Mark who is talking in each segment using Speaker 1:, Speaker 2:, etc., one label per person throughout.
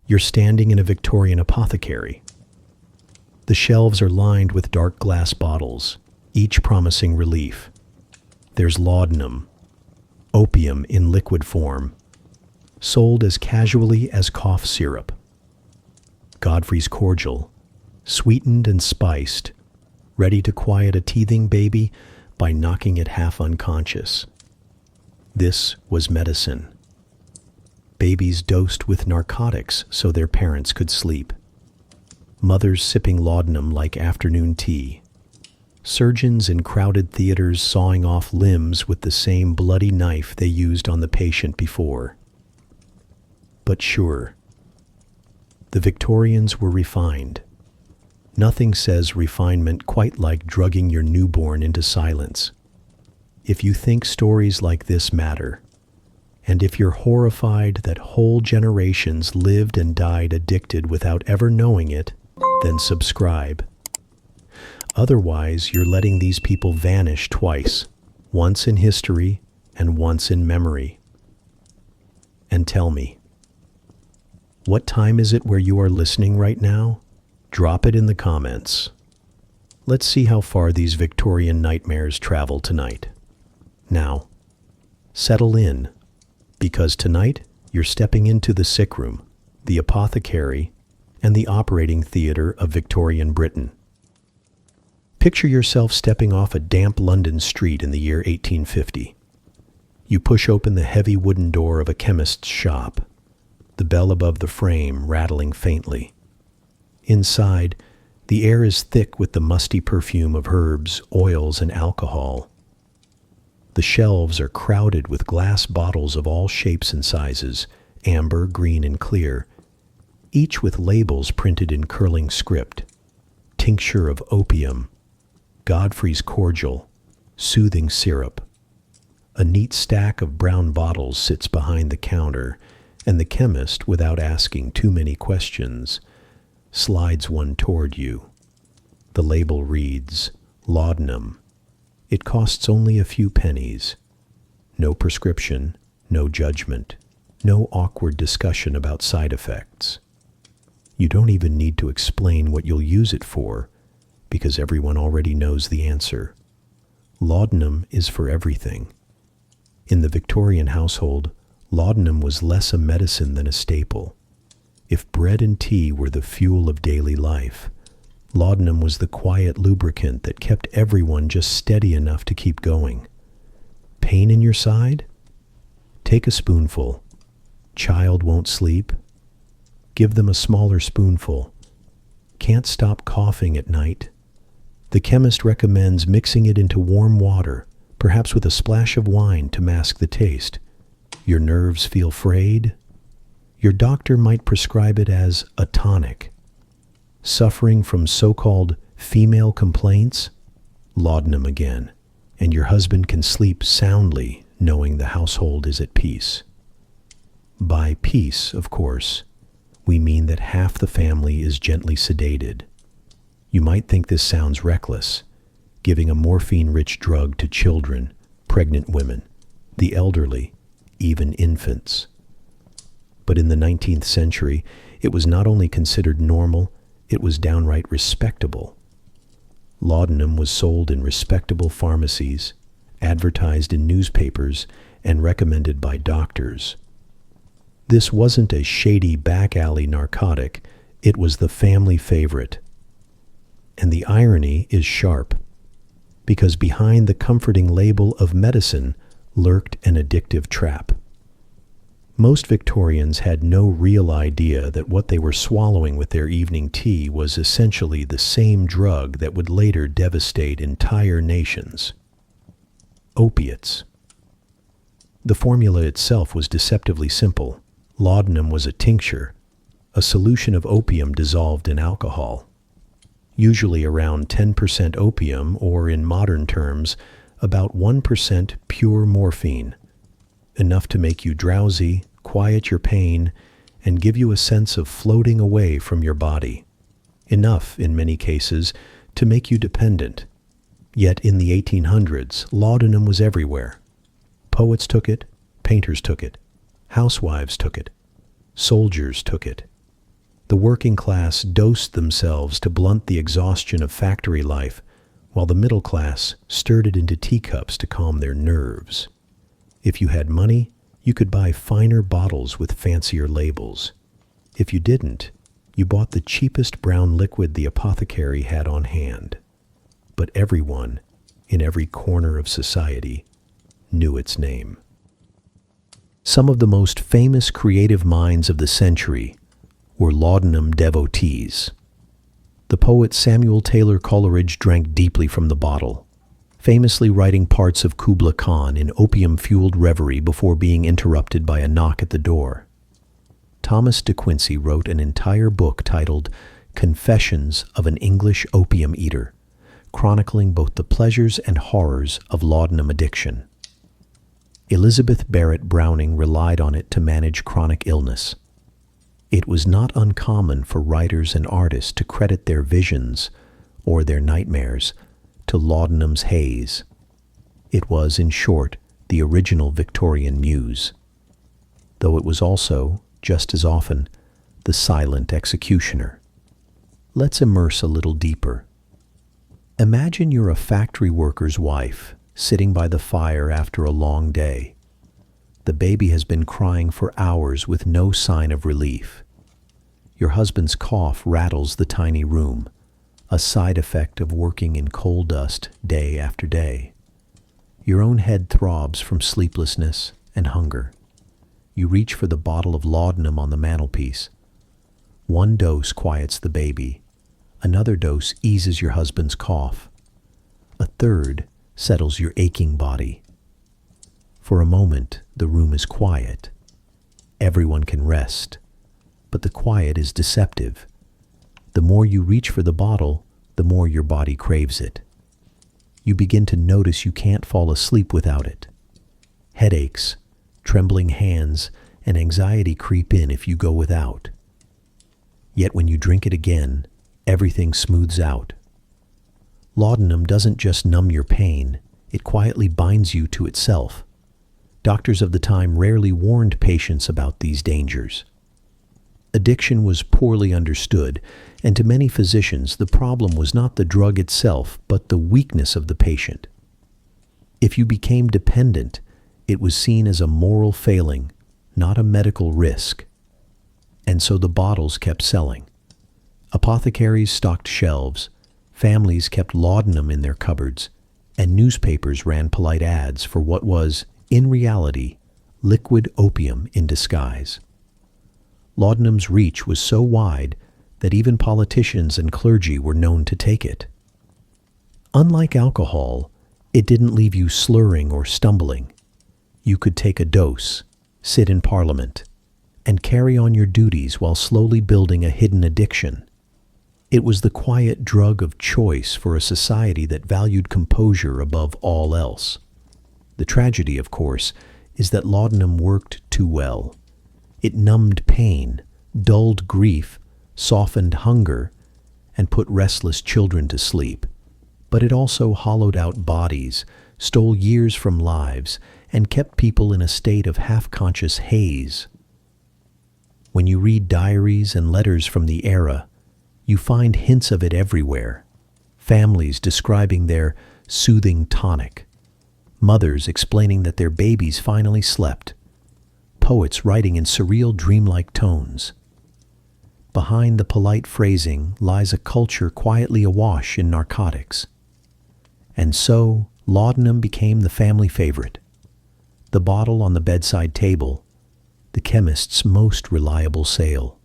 Speaker 1: You're standing in a Victorian apothecary. The shelves are lined with dark glass bottles, each promising relief. There's laudanum, opium in liquid form, sold as casually as cough syrup. Godfrey's cordial, sweetened and spiced, ready to quiet a teething baby by knocking it half unconscious. This was medicine. Babies dosed with narcotics so their parents could sleep. Mothers sipping laudanum like afternoon tea. Surgeons in crowded theaters sawing off limbs with the same bloody knife they used on the patient before. But sure, the Victorians were refined. Nothing says refinement quite like drugging your newborn into silence. If you think stories like this matter, and if you're horrified that whole generations lived and died addicted without ever knowing it, then subscribe. Otherwise, you're letting these people vanish twice, once in history and once in memory. And tell me, what time is it where you are listening right now? Drop it in the comments. Let's see how far these Victorian nightmares travel tonight. Now, settle in, because tonight you're stepping into the sick room, the apothecary, and the operating theater of Victorian Britain. Picture yourself stepping off a damp London street in the year 1850. You push open the heavy wooden door of a chemist's shop, the bell above the frame rattling faintly. Inside, the air is thick with the musty perfume of herbs, oils, and alcohol. The shelves are crowded with glass bottles of all shapes and sizes, amber, green, and clear, each with labels printed in curling script. Tincture of opium, Godfrey's cordial, soothing syrup. A neat stack of brown bottles sits behind the counter, and the chemist, without asking too many questions, slides one toward you. The label reads, laudanum. It costs only a few pennies. No prescription, no judgment, no awkward discussion about side effects. You don't even need to explain what you'll use it for, because everyone already knows the answer. Laudanum is for everything. In the Victorian household, laudanum was less a medicine than a staple. If bread and tea were the fuel of daily life, laudanum was the quiet lubricant that kept everyone just steady enough to keep going. Pain in your side? Take a spoonful. Child won't sleep? Give them a smaller spoonful. Can't stop coughing at night? The chemist recommends mixing it into warm water, perhaps with a splash of wine to mask the taste. Your nerves feel frayed? Your doctor might prescribe it as a tonic. Suffering from so-called female complaints? Laudanum again, and your husband can sleep soundly knowing the household is at peace. By peace, of course, we mean that half the family is gently sedated. You might think this sounds reckless, giving a morphine-rich drug to children, pregnant women, the elderly, even infants. But in the 19th century, it was not only considered normal, it was downright respectable. Laudanum was sold in respectable pharmacies, advertised in newspapers, and recommended by doctors. This wasn't a shady back-alley narcotic, it was the family favorite. And the irony is sharp, because behind the comforting label of medicine lurked an addictive trap. Most Victorians had no real idea that what they were swallowing with their evening tea was essentially the same drug that would later devastate entire nations. Opiates. The formula itself was deceptively simple. Laudanum was a tincture, a solution of opium dissolved in alcohol. Usually around 10% opium, or in modern terms, about 1% pure morphine. Enough to make you drowsy, quiet your pain, and give you a sense of floating away from your body. Enough, in many cases, to make you dependent. Yet in the 1800s, laudanum was everywhere. Poets took it, painters took it, housewives took it, soldiers took it, The working class dosed themselves to blunt the exhaustion of factory life, while the middle class stirred it into teacups to calm their nerves. If you had money, you could buy finer bottles with fancier labels. If you didn't, you bought the cheapest brown liquid the apothecary had on hand. But everyone, in every corner of society, knew its name. Some of the most famous creative minds of the century were laudanum devotees. The poet Samuel Taylor Coleridge drank deeply from the bottle, famously writing parts of Kubla Khan in opium-fueled reverie before being interrupted by a knock at the door. Thomas de Quincey wrote an entire book titled Confessions of an English Opium Eater, chronicling both the pleasures and horrors of laudanum addiction. Elizabeth Barrett Browning relied on it to manage chronic illness. It was not uncommon for writers and artists to credit their visions, or their nightmares, to laudanum's haze. It was, in short, the original Victorian muse, though it was also, just as often, the silent executioner. Let's immerse a little deeper. Imagine you're a factory worker's wife, sitting by the fire after a long day. The baby has been crying for hours with no sign of relief. Your husband's cough rattles the tiny room, a side effect of working in coal dust day after day. Your own head throbs from sleeplessness and hunger. You reach for the bottle of laudanum on the mantelpiece. One dose quiets the baby. Another dose eases your husband's cough. A third settles your aching body. For a moment, the room is quiet. Everyone can rest. But the quiet is deceptive. The more you reach for the bottle, the more your body craves it. You begin to notice you can't fall asleep without it. Headaches, trembling hands, and anxiety creep in if you go without. Yet when you drink it again, everything smooths out. Laudanum doesn't just numb your pain, it quietly binds you to itself. Doctors of the time rarely warned patients about these dangers. Addiction was poorly understood, and to many physicians the problem was not the drug itself, but the weakness of the patient. If you became dependent, it was seen as a moral failing, not a medical risk. And so the bottles kept selling. Apothecaries stocked shelves, families kept laudanum in their cupboards, and newspapers ran polite ads for what was, in reality, liquid opium in disguise. Laudanum's reach was so wide that even politicians and clergy were known to take it. Unlike alcohol, it didn't leave you slurring or stumbling. You could take a dose, sit in Parliament, and carry on your duties while slowly building a hidden addiction. It was the quiet drug of choice for a society that valued composure above all else. The tragedy, of course, is that laudanum worked too well. It numbed pain, dulled grief, softened hunger, and put restless children to sleep. But it also hollowed out bodies, stole years from lives, and kept people in a state of half-conscious haze. When you read diaries and letters from the era, you find hints of it everywhere. Families describing their soothing tonic. Mothers explaining that their babies finally slept. Poets writing in surreal dreamlike tones. Behind the polite phrasing lies a culture quietly awash in narcotics. And so, laudanum became the family favorite. The bottle on the bedside table, the chemist's most reliable sale,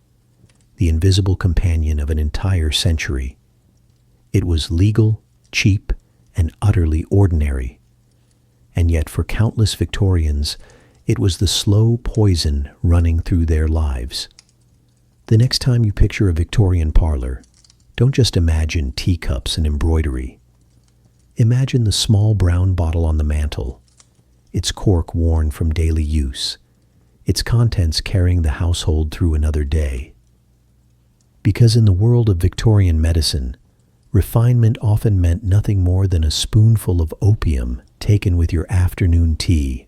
Speaker 1: the invisible companion of an entire century. It was legal, cheap, and utterly ordinary. And yet for countless Victorians, it was the slow poison running through their lives. The next time you picture a Victorian parlor, don't just imagine teacups and embroidery. Imagine the small brown bottle on the mantel, its cork worn from daily use, its contents carrying the household through another day. Because in the world of Victorian medicine, refinement often meant nothing more than a spoonful of opium taken with your afternoon tea.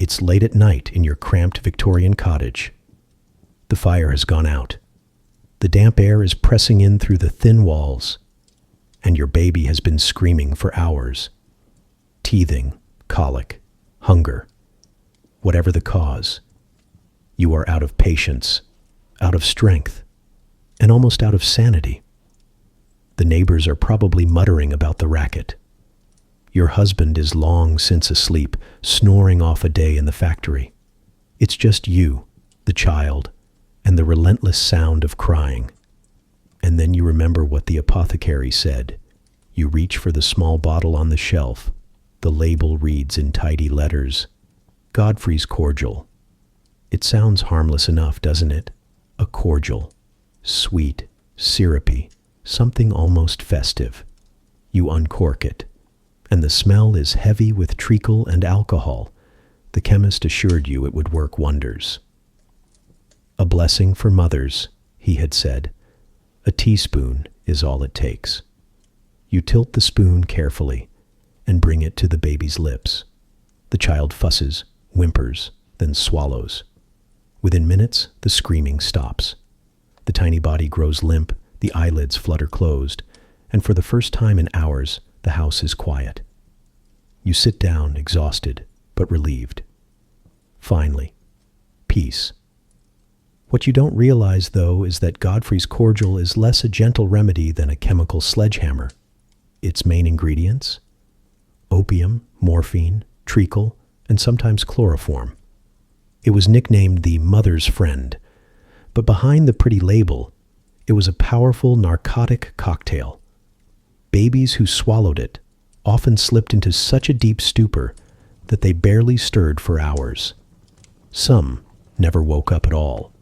Speaker 1: It's late at night in your cramped Victorian cottage. The The fire has gone out. The damp air is pressing in through the thin walls, and your baby has been screaming for hours. Teething, colic, hunger, whatever the cause, you are out of patience, out of strength, and almost out of sanity. The neighbors are probably muttering about the racket. Your husband is long since asleep, snoring off a day in the factory. It's just you, the child, and the relentless sound of crying. And then you remember what the apothecary said. You reach for the small bottle on the shelf. The label reads in tidy letters, Godfrey's cordial. It sounds harmless enough, doesn't it? A cordial. Sweet, syrupy, something almost festive. You uncork it, and the smell is heavy with treacle and alcohol. The chemist assured you it would work wonders. A blessing for mothers, he had said. A teaspoon is all it takes. You tilt the spoon carefully and bring it to the baby's lips. The child fusses, whimpers, then swallows. Within minutes, the screaming stops. The tiny body grows limp, the eyelids flutter closed, and for the first time in hours, the house is quiet. You sit down, exhausted, but relieved. Finally, peace. What you don't realize, though, is that Godfrey's cordial is less a gentle remedy than a chemical sledgehammer. Its main ingredients? Opium, morphine, treacle, and sometimes chloroform. It was nicknamed the mother's friend, but behind the pretty label, it was a powerful narcotic cocktail. Babies who swallowed it often slipped into such a deep stupor that they barely stirred for hours. Some never woke up at all.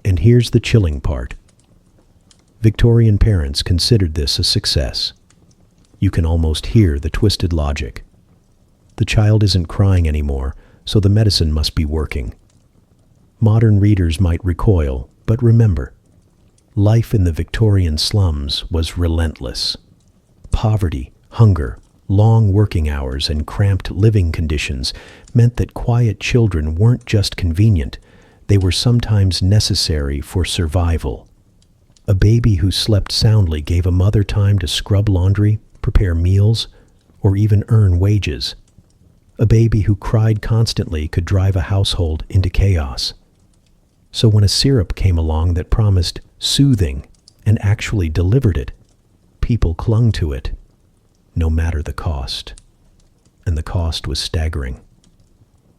Speaker 1: And here's the chilling part. Victorian parents considered this a success. You can almost hear the twisted logic. The child isn't crying anymore, so the medicine must be working. Modern readers might recoil, but remember, life in the Victorian slums was relentless. Poverty, hunger, long working hours, and cramped living conditions meant that quiet children weren't just convenient, they were sometimes necessary for survival. A baby who slept soundly gave a mother time to scrub laundry, prepare meals, or even earn wages. A baby who cried constantly could drive a household into chaos. So when a syrup came along that promised soothing and actually delivered it, people clung to it, no matter the cost. And the cost was staggering.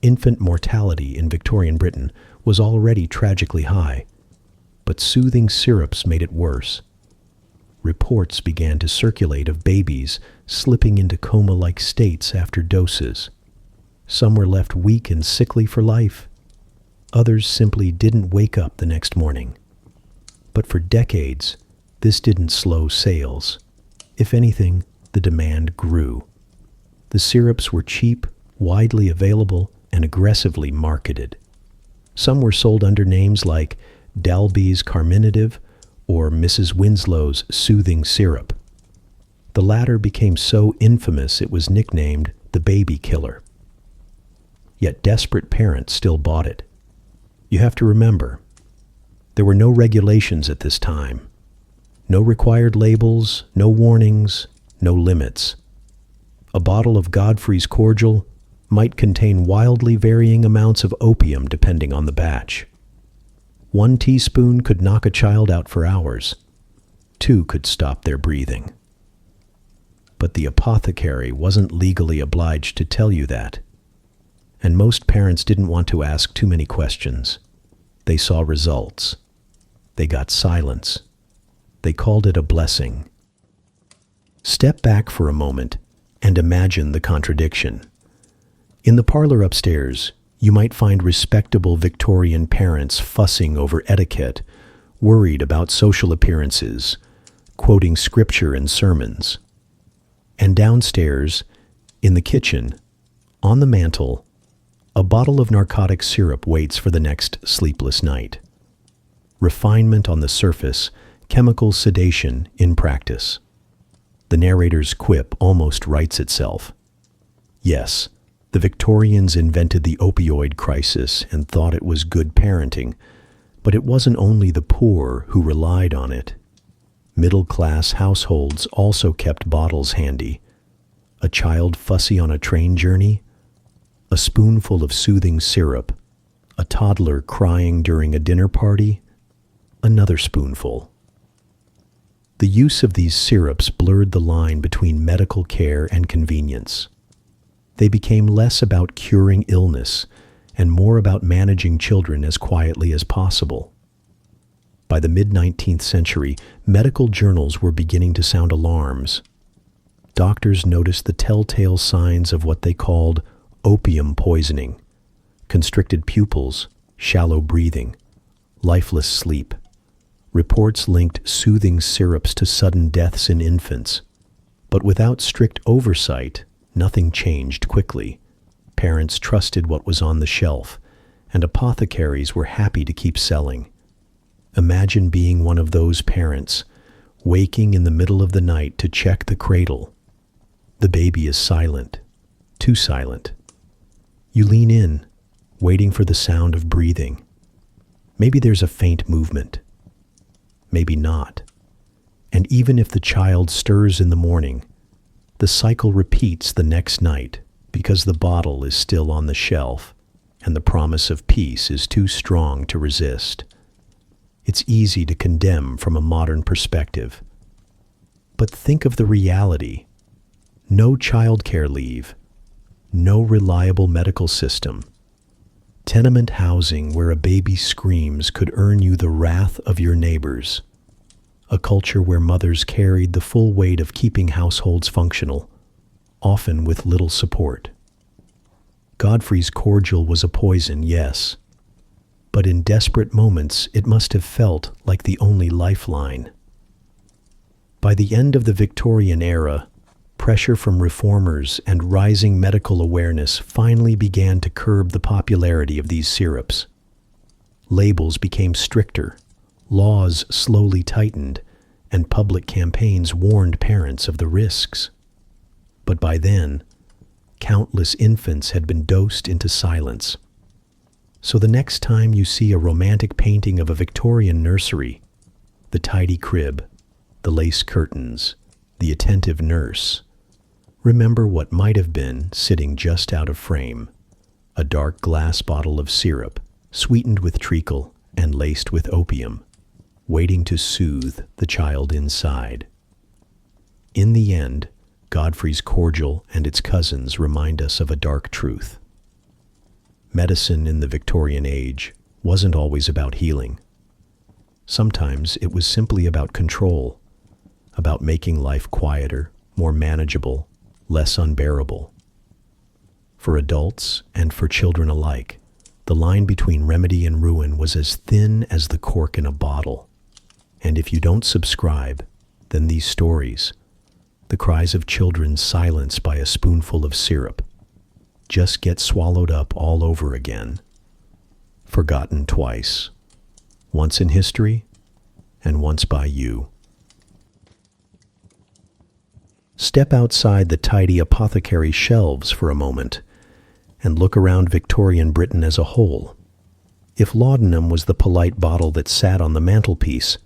Speaker 1: Infant mortality in Victorian Britain was already tragically high, but soothing syrups made it worse. Reports began to circulate of babies slipping into coma-like states after doses. Some were left weak and sickly for life. Others simply didn't wake up the next morning. But for decades, this didn't slow sales. If anything, the demand grew. The syrups were cheap, widely available, and aggressively marketed. Some were sold under names like Dalby's Carminative or Mrs. Winslow's Soothing Syrup. The latter became so infamous it was nicknamed the baby killer. Yet desperate parents still bought it. You have to remember, there were no regulations at this time. No required labels, no warnings, no limits. A bottle of Godfrey's cordial might contain wildly varying amounts of opium depending on the batch. 1 teaspoon could knock a child out for hours. 2 could stop their breathing. But the apothecary wasn't legally obliged to tell you that. And most parents didn't want to ask too many questions. They saw results. They got silence. They called it a blessing. Step back for a moment and imagine the contradiction. In the parlor upstairs, you might find respectable Victorian parents fussing over etiquette, worried about social appearances, quoting scripture and sermons. And downstairs, in the kitchen, on the mantel, a bottle of narcotic syrup waits for the next sleepless night. Refinement on the surface, chemical sedation in practice. The narrator's quip almost writes itself. Yes, the Victorians invented the opioid crisis and thought it was good parenting, But it wasn't only the poor who relied on it. Middle-class households also kept bottles handy. A child fussy on a train journey, a spoonful of soothing syrup, a toddler crying during a dinner party, another spoonful. The use of these syrups blurred the line between medical care and convenience. They became less about curing illness and more about managing children as quietly as possible. By the mid-19th century, medical journals were beginning to sound alarms. Doctors noticed the telltale signs of what they called opium poisoning: constricted pupils, shallow breathing, lifeless sleep. Reports linked soothing syrups to sudden deaths in infants. But without strict oversight, nothing changed quickly. Parents trusted what was on the shelf, and apothecaries were happy to keep selling. Imagine being one of those parents, waking in the middle of the night to check the cradle. The baby is silent, too silent. You lean in, waiting for the sound of breathing. Maybe there's a faint movement. Maybe not. And even if the child stirs in the morning, the cycle repeats the next night because the bottle is still on the shelf and the promise of peace is too strong to resist. It's easy to condemn from a modern perspective. But think of the reality. No childcare leave, no reliable medical system. Tenement housing where a baby screams could earn you the wrath of your neighbors. A culture where mothers carried the full weight of keeping households functional, often with little support. Godfrey's cordial was a poison, yes, but in desperate moments it must have felt like the only lifeline. By the end of the Victorian era, pressure from reformers and rising medical awareness finally began to curb the popularity of these syrups. Labels became stricter, laws slowly tightened, and public campaigns warned parents of the risks. But by then, countless infants had been dosed into silence. So the next time you see a romantic painting of a Victorian nursery, the tidy crib, the lace curtains, the attentive nurse, remember what might have been sitting just out of frame: a dark glass bottle of syrup, sweetened with treacle and laced with opium, waiting to soothe the child inside. In the end, Godfrey's cordial and its cousins remind us of a dark truth. Medicine in the Victorian age wasn't always about healing. Sometimes it was simply about control, about making life quieter, more manageable, less unbearable. For adults and for children alike, the line between remedy and ruin was as thin as the cork in a bottle. And if you don't subscribe, then these stories, the cries of children silenced by a spoonful of syrup, just get swallowed up all over again, forgotten twice, once in history and once by you. Step outside the tidy apothecary shelves for a moment and look around Victorian Britain as a whole. If laudanum was the polite bottle that sat on the mantelpiece,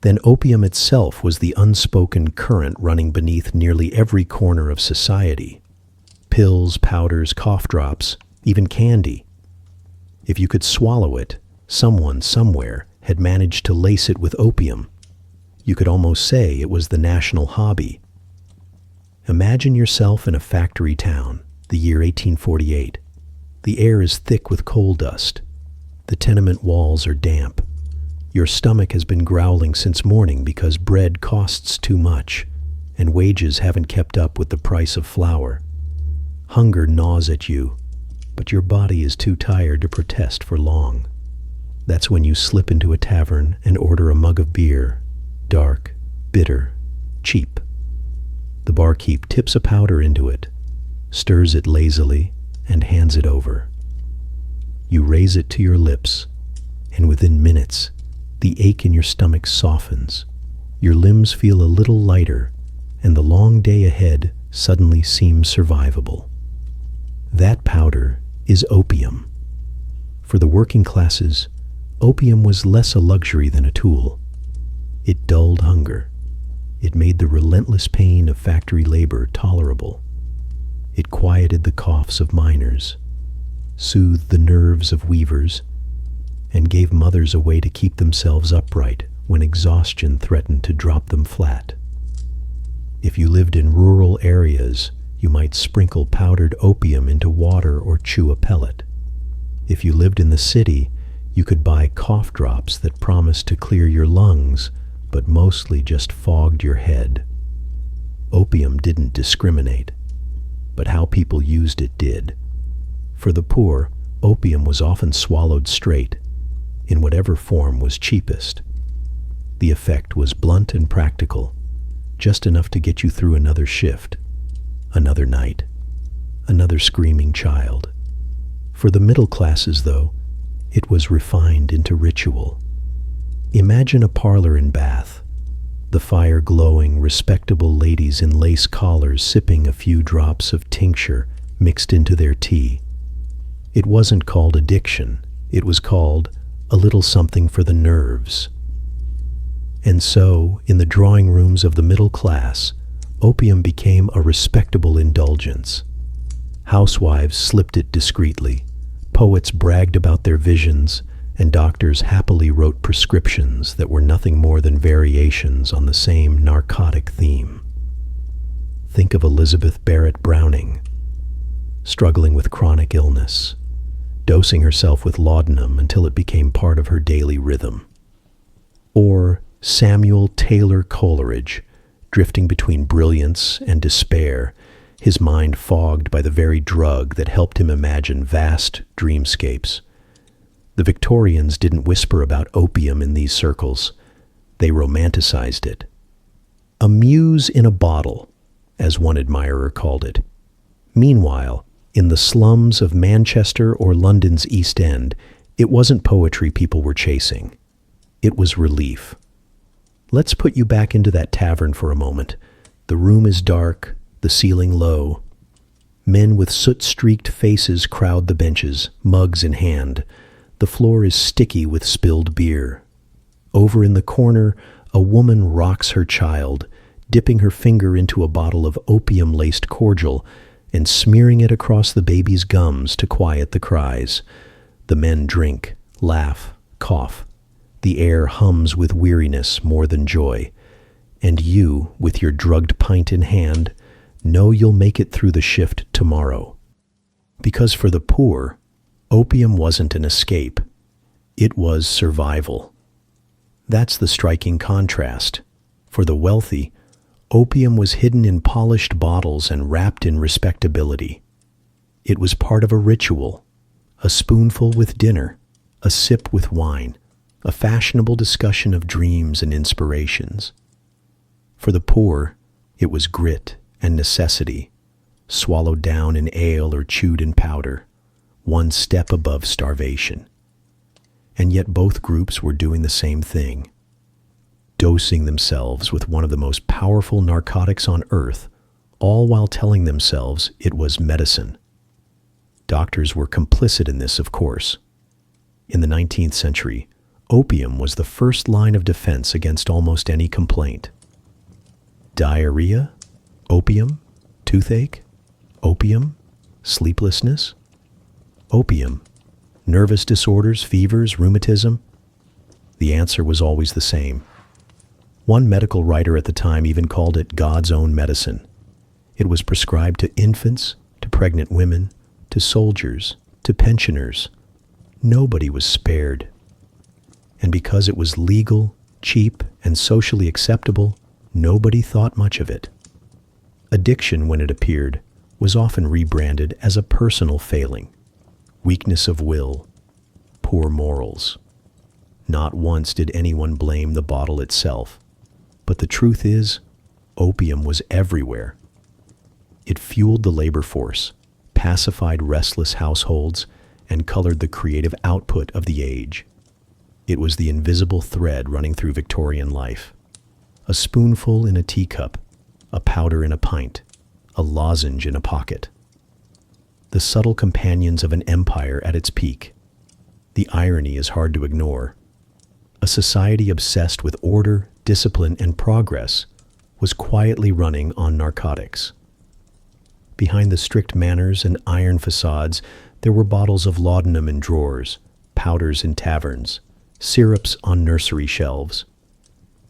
Speaker 1: then opium itself was the unspoken current running beneath nearly every corner of society. Pills, powders, cough drops, even candy. If you could swallow it, someone somewhere had managed to lace it with opium. You could almost say it was the national hobby. Imagine yourself in a factory town, the year 1848. The air is thick with coal dust. The tenement walls are damp. Your stomach has been growling since morning because bread costs too much, and wages haven't kept up with the price of flour. Hunger gnaws at you, but your body is too tired to protest for long. That's when you slip into a tavern and order a mug of beer, dark, bitter, cheap. The barkeep tips a powder into it, stirs it lazily, and hands it over. You raise it to your lips, and within minutes, the ache in your stomach softens. Your limbs feel a little lighter, and the long day ahead suddenly seems survivable. That powder is opium. For the working classes, Opium was less a luxury than a tool. It dulled hunger. It made the relentless pain of factory labor tolerable. It quieted the coughs of miners, soothed the nerves of weavers, and gave mothers a way to keep themselves upright when exhaustion threatened to drop them flat. If you lived in rural areas, you might sprinkle powdered opium into water or chew a pellet. If you lived in the city, you could buy cough drops that promised to clear your lungs, but mostly just fogged your head. Opium didn't discriminate, but how people used it did. For the poor, opium was often swallowed straight, in whatever form was cheapest. The effect was blunt and practical, just enough to get you through another shift, another night, another screaming child. For the middle classes, though, it was refined into ritual. Imagine a parlor in Bath, the fire glowing, respectable ladies in lace collars sipping a few drops of tincture mixed into their tea. It wasn't called addiction, it was called a little something for the nerves. And so, in the drawing rooms of the middle class, opium became a respectable indulgence. Housewives slipped it discreetly, poets bragged about their visions, and doctors happily wrote prescriptions that were nothing more than variations on the same narcotic theme. Think of Elizabeth Barrett Browning, struggling with chronic illness, dosing herself with laudanum until it became part of her daily rhythm. Or Samuel Taylor Coleridge, drifting between brilliance and despair, his mind fogged by the very drug that helped him imagine vast dreamscapes. The Victorians didn't whisper about opium in these circles. They romanticized it. A muse in a bottle, as one admirer called it. Meanwhile, in the slums of Manchester or London's East End, it wasn't poetry people were chasing. It was relief. Let's put you back into that tavern for a moment. The room is dark, the ceiling low. Men with soot-streaked faces crowd the benches, mugs in hand. The floor is sticky with spilled beer. Over in the corner, a woman rocks her child, dipping her finger into a bottle of opium-laced cordial and smearing it across the baby's gums to quiet the cries. The men drink, laugh, cough. The air hums with weariness more than joy. And you, with your drugged pint in hand, know you'll make it through the shift tomorrow. Because for the poor, opium wasn't an escape. It was survival. That's the striking contrast. For the wealthy, opium was hidden in polished bottles and wrapped in respectability. It was part of a ritual, a spoonful with dinner, a sip with wine, a fashionable discussion of dreams and inspirations. For the poor, it was grit and necessity, swallowed down in ale or chewed in powder, one step above starvation. And yet both groups were doing the same thing, dosing themselves with one of the most powerful narcotics on earth, all while telling themselves it was medicine. Doctors were complicit in this, of course. In the 19th century, opium was the first line of defense against almost any complaint. Diarrhea? Opium? Toothache? Opium? Sleeplessness? Opium? Nervous disorders, fevers, rheumatism? The answer was always the same. One medical writer at the time even called it God's own medicine. It was prescribed to infants, to pregnant women, to soldiers, to pensioners. Nobody was spared. And because it was legal, cheap, and socially acceptable, nobody thought much of it. Addiction, when it appeared, was often rebranded as a personal failing, weakness of will, poor morals. Not once did anyone blame the bottle itself. But the truth is, opium was everywhere. It fueled the labor force, pacified restless households, and colored the creative output of the age. It was the invisible thread running through Victorian life. A spoonful in a teacup, a powder in a pint, a lozenge in a pocket. The subtle companions of an empire at its peak. The irony is hard to ignore. A society obsessed with order, discipline, and progress was quietly running on narcotics. Behind the strict manners and iron facades, there were bottles of laudanum in drawers, powders in taverns, syrups on nursery shelves.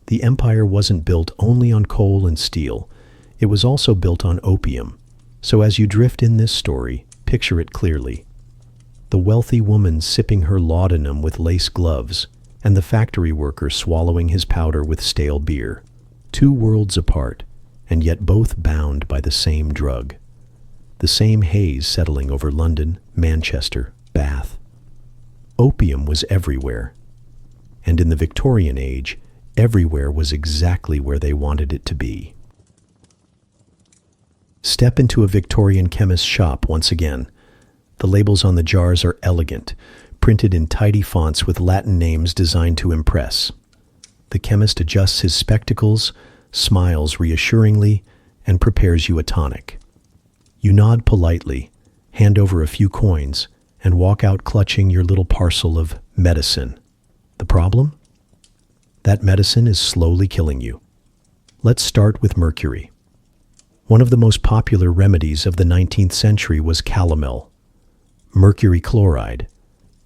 Speaker 1: The empire wasn't built only on coal and steel. It was also built on opium. So as you drift in this story, picture it clearly. The wealthy woman sipping her laudanum with lace gloves, and the factory worker swallowing his powder with stale beer. Two worlds apart, and yet both bound by the same drug. The same haze settling over London, Manchester, Bath. Opium was everywhere. And in the Victorian age, everywhere was exactly where they wanted it to be. Step into a Victorian chemist's shop once again. The labels on the jars are elegant, printed in tidy fonts with Latin names designed to impress. The chemist adjusts his spectacles, smiles reassuringly, and prepares you a tonic. You nod politely, hand over a few coins, and walk out clutching your little parcel of medicine. The problem? That medicine is slowly killing you. Let's start with mercury. One of the most popular remedies of the 19th century was calomel, mercury chloride,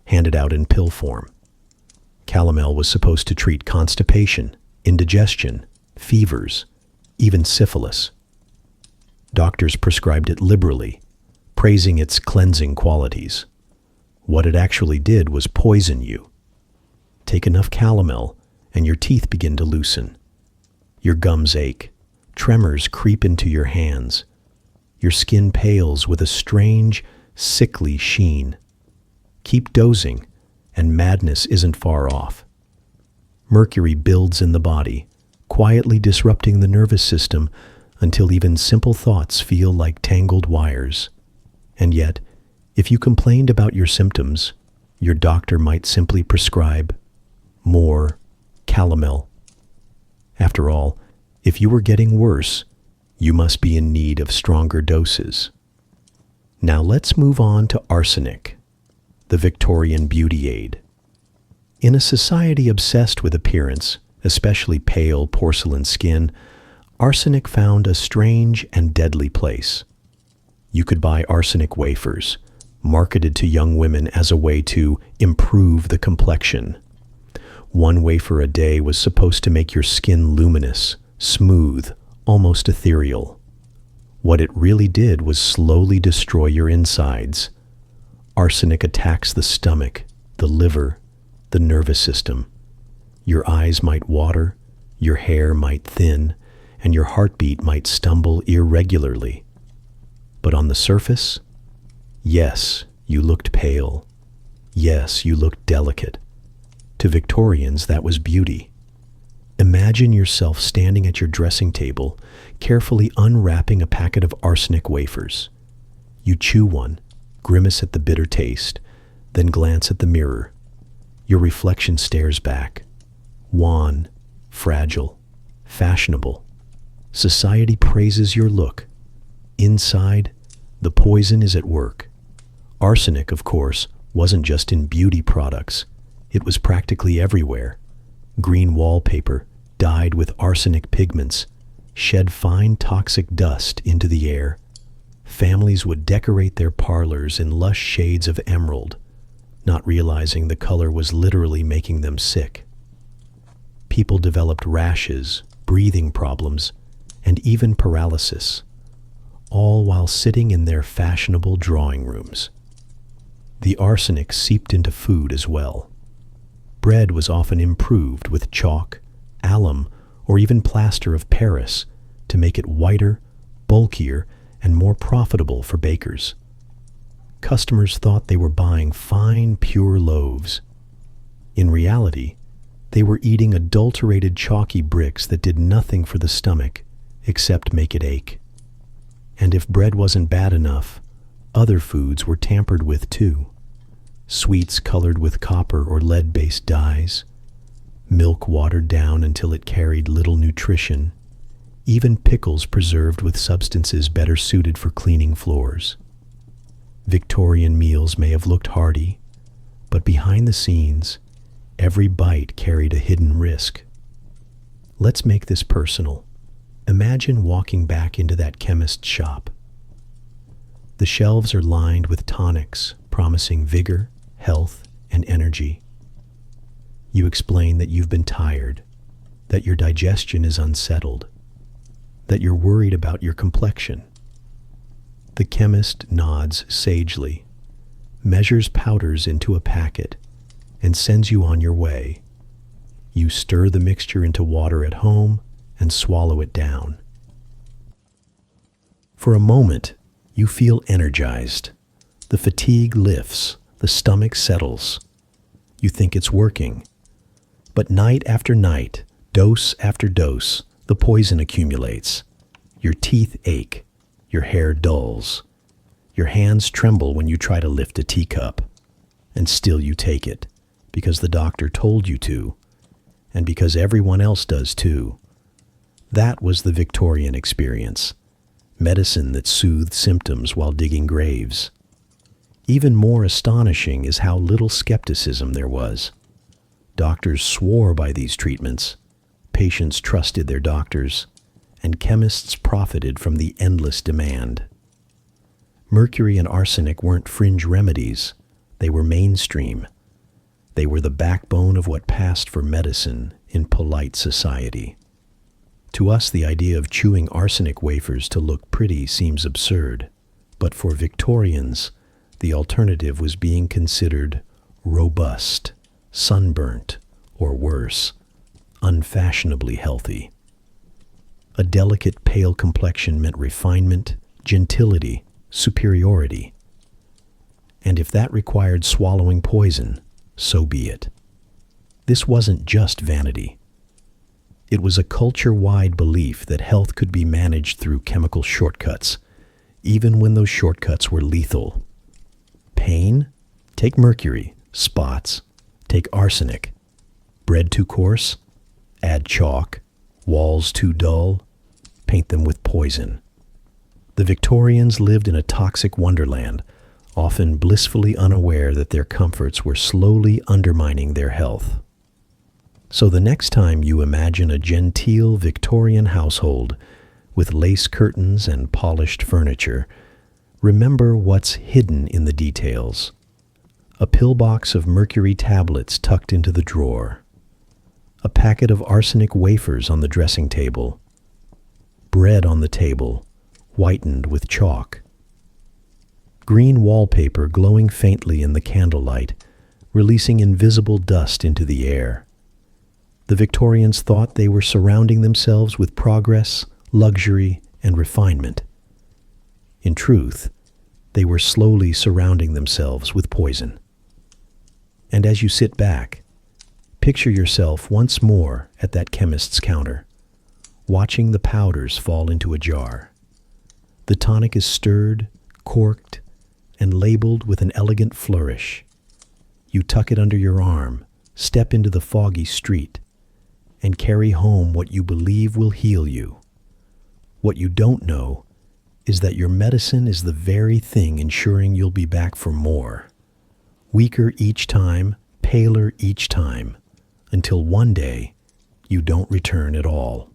Speaker 1: handed out in pill form. Calomel was supposed to treat constipation, indigestion, fevers, even syphilis. Doctors prescribed it liberally, praising its cleansing qualities. What it actually did was poison you. Take enough calomel, and your teeth begin to loosen. Your gums ache. Tremors creep into your hands. Your skin pales with a strange, sickly sheen. Keep dosing, and madness isn't far off. Mercury builds in the body, quietly disrupting the nervous system until even simple thoughts feel like tangled wires. And yet, if you complained about your symptoms, your doctor might simply prescribe more calomel. After all, if you were getting worse, you must be in need of stronger doses. Now let's move on to arsenic, the Victorian beauty aid. In a society obsessed with appearance, especially pale porcelain skin, arsenic found a strange and deadly place. You could buy arsenic wafers, marketed to young women as a way to improve the complexion. One wafer a day was supposed to make your skin luminous, smooth, almost ethereal. What it really did was slowly destroy your insides. Arsenic attacks the stomach, the liver, the nervous system. Your eyes might water, your hair might thin, and your heartbeat might stumble irregularly. But on the surface, yes, you looked pale. Yes, you looked delicate. To Victorians, that was beauty. Imagine yourself standing at your dressing table, carefully unwrapping a packet of arsenic wafers. You chew one, grimace at the bitter taste, then glance at the mirror. Your reflection stares back. Wan, fragile, fashionable. Society praises your look. Inside, the poison is at work. Arsenic, of course, wasn't just in beauty products. It was practically everywhere. Green wallpaper, dyed with arsenic pigments, shed fine toxic dust into the air. Families would decorate their parlors in lush shades of emerald, not realizing the color was literally making them sick. People developed rashes, breathing problems, and even paralysis, all while sitting in their fashionable drawing rooms. The arsenic seeped into food as well. Bread was often improved with chalk, alum, or even plaster of Paris to make it whiter, bulkier, and more profitable for bakers. Customers thought they were buying fine, pure loaves. In reality, they were eating adulterated chalky bricks that did nothing for the stomach except make it ache. And if bread wasn't bad enough, other foods were tampered with too. Sweets colored with copper or lead-based dyes, milk watered down until it carried little nutrition, even pickles preserved with substances better suited for cleaning floors. Victorian meals may have looked hearty, But behind the scenes, every bite carried a hidden risk. Let's make this personal. Imagine walking back into that chemist's shop. The shelves are lined with tonics promising vigor, health, and energy. You explain that you've been tired, that your digestion is unsettled, that you're worried about your complexion. The chemist nods sagely, measures powders into a packet, and sends you on your way. You stir the mixture into water at home and swallow it down. For a moment, you feel energized. The fatigue lifts, the stomach settles. You think it's working. But night after night, dose after dose, the poison accumulates. Your teeth ache, your hair dulls. Your hands tremble when you try to lift a teacup. And still you take it, because the doctor told you to, and because everyone else does too. That was the Victorian experience. Medicine that soothed symptoms while digging graves. Even more astonishing is how little skepticism there was. Doctors swore by these treatments, patients trusted their doctors, and chemists profited from the endless demand. Mercury and arsenic weren't fringe remedies, they were mainstream. They were the backbone of what passed for medicine in polite society. To us, the idea of chewing arsenic wafers to look pretty seems absurd, but for Victorians, the alternative was being considered robust, sunburnt, or worse, unfashionably healthy. A delicate pale complexion meant refinement, gentility, superiority. And if that required swallowing poison, so be it. This wasn't just vanity. It was a culture-wide belief that health could be managed through chemical shortcuts, even when those shortcuts were lethal. Pain? Take mercury. Spots? Take arsenic. Bread too coarse? Add chalk. Walls too dull? Paint them with poison. The Victorians lived in a toxic wonderland, often blissfully unaware that their comforts were slowly undermining their health. So the next time you imagine a genteel Victorian household with lace curtains and polished furniture, remember what's hidden in the details. A pillbox of mercury tablets tucked into the drawer. A packet of arsenic wafers on the dressing table. Bread on the table, whitened with chalk. Green wallpaper glowing faintly in the candlelight, releasing invisible dust into the air. The Victorians thought they were surrounding themselves with progress, luxury, and refinement. In truth, they were slowly surrounding themselves with poison. And as you sit back, picture yourself once more at that chemist's counter, watching the powders fall into a jar. The tonic is stirred, corked, and labeled with an elegant flourish. You tuck it under your arm, step into the foggy street, and carry home what you believe will heal you. What you don't know is that your medicine is the very thing ensuring you'll be back for more. Weaker each time, paler each time, until one day you don't return at all.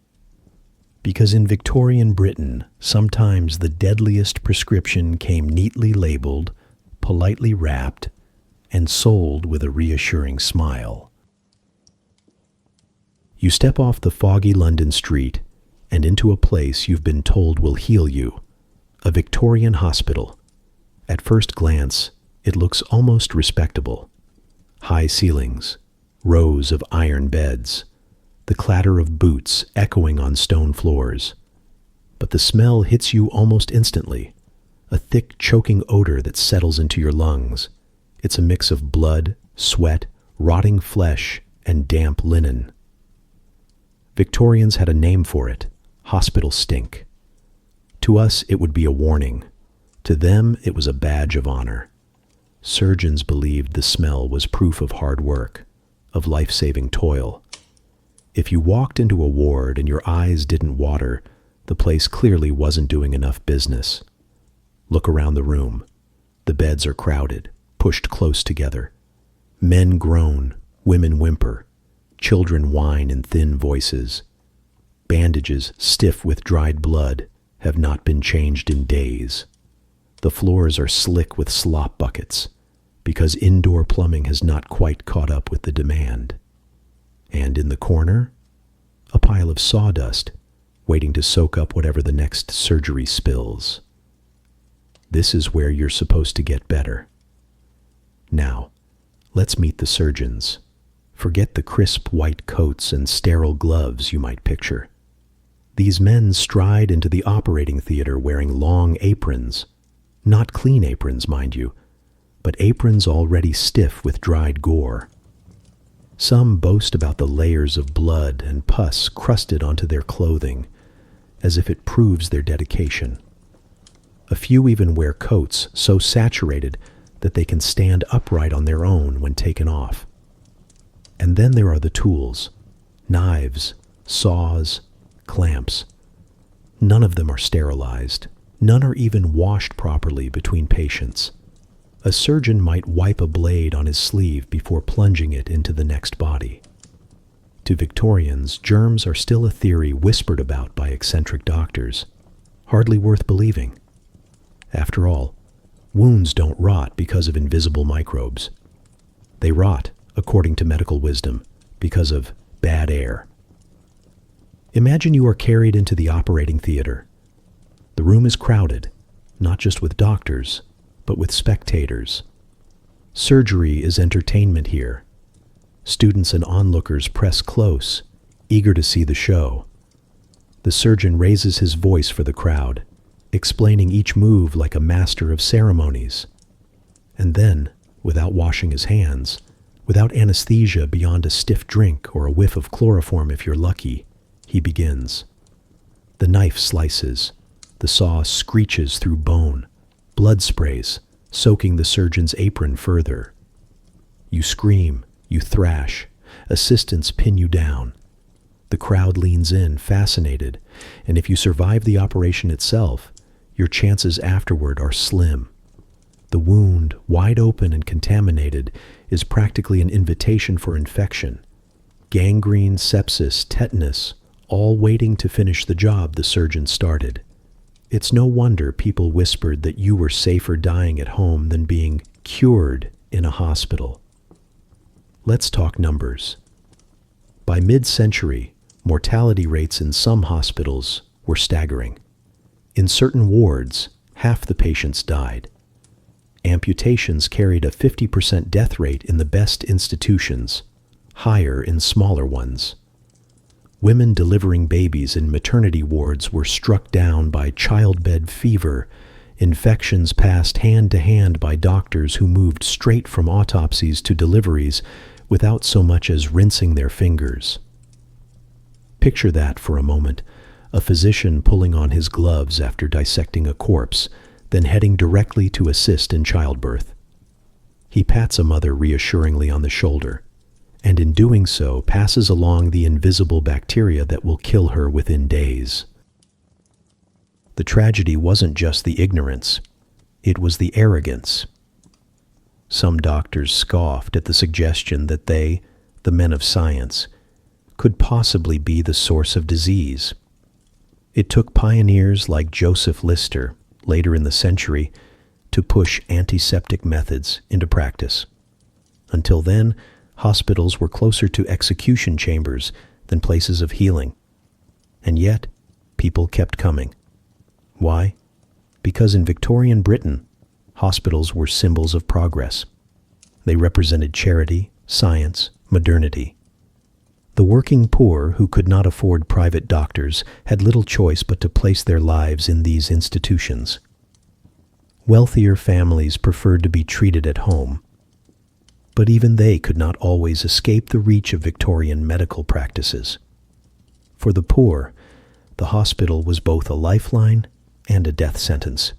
Speaker 1: Because in Victorian Britain, sometimes the deadliest prescription came neatly labeled, politely wrapped, and sold with a reassuring smile. You step off the foggy London street and into a place you've been told will heal you, a Victorian hospital. At first glance, it looks almost respectable. High ceilings, rows of iron beds, the clatter of boots echoing on stone floors. But the smell hits you almost instantly, a thick, choking odor that settles into your lungs. It's a mix of blood, sweat, rotting flesh, and damp linen. Victorians had a name for it, hospital stink. To us, it would be a warning. To them, it was a badge of honor. Surgeons believed the smell was proof of hard work, of life-saving toil. If you walked into a ward and your eyes didn't water, the place clearly wasn't doing enough business. Look around the room. The beds are crowded, pushed close together. Men groan, women whimper, children whine in thin voices. Bandages stiff with dried blood have not been changed in days. The floors are slick with slop buckets because indoor plumbing has not quite caught up with the demand. And in the corner, a pile of sawdust waiting to soak up whatever the next surgery spills. This is where you're supposed to get better. Now, let's meet the surgeons. Forget the crisp white coats and sterile gloves you might picture. These men stride into the operating theater wearing long aprons. Not clean aprons, mind you, but aprons already stiff with dried gore. Some boast about the layers of blood and pus crusted onto their clothing, as if it proves their dedication. A few even wear coats so saturated that they can stand upright on their own when taken off. And then there are the tools: knives, saws, clamps. None of them are sterilized. None are even washed properly between patients. A surgeon might wipe a blade on his sleeve before plunging it into the next body. To Victorians, germs are still a theory whispered about by eccentric doctors, hardly worth believing. After all, wounds don't rot because of invisible microbes. They rot, according to medical wisdom, because of bad air. Imagine you are carried into the operating theater. The room is crowded, not just with doctors, but with spectators. Surgery is entertainment here. Students and onlookers press close, eager to see the show. The surgeon raises his voice for the crowd, explaining each move like a master of ceremonies. And then, without washing his hands, without anesthesia beyond a stiff drink or a whiff of chloroform if you're lucky, he begins. The knife slices. The saw screeches through bone. Blood sprays, soaking the surgeon's apron further. You scream, you thrash. Assistants pin you down. The crowd leans in, fascinated, and if you survive the operation itself, your chances afterward are slim. The wound, wide open and contaminated, is practically an invitation for infection. Gangrene, sepsis, tetanus, all waiting to finish the job the surgeon started. It's no wonder people whispered that you were safer dying at home than being cured in a hospital. Let's talk numbers. By mid-century, mortality rates in some hospitals were staggering. In certain wards, half the patients died. Amputations carried a 50% death rate in the best institutions, higher in smaller ones. Women delivering babies in maternity wards were struck down by childbed fever, infections passed hand to hand by doctors who moved straight from autopsies to deliveries without so much as rinsing their fingers. Picture that for a moment, a physician pulling on his gloves after dissecting a corpse, then heading directly to assist in childbirth. He pats a mother reassuringly on the shoulder, and in doing so passes along the invisible bacteria that will kill her within days. The tragedy wasn't just the ignorance, it was the arrogance. Some doctors scoffed at the suggestion that they, the men of science, could possibly be the source of disease. It took pioneers like Joseph Lister, later in the century, to push antiseptic methods into practice. Until then, hospitals were closer to execution chambers than places of healing. And yet, people kept coming. Why? Because in Victorian Britain, hospitals were symbols of progress. They represented charity, science, modernity. The working poor who could not afford private doctors had little choice but to place their lives in these institutions. Wealthier families preferred to be treated at home, but even they could not always escape the reach of Victorian medical practices. For the poor, the hospital was both a lifeline and a death sentence.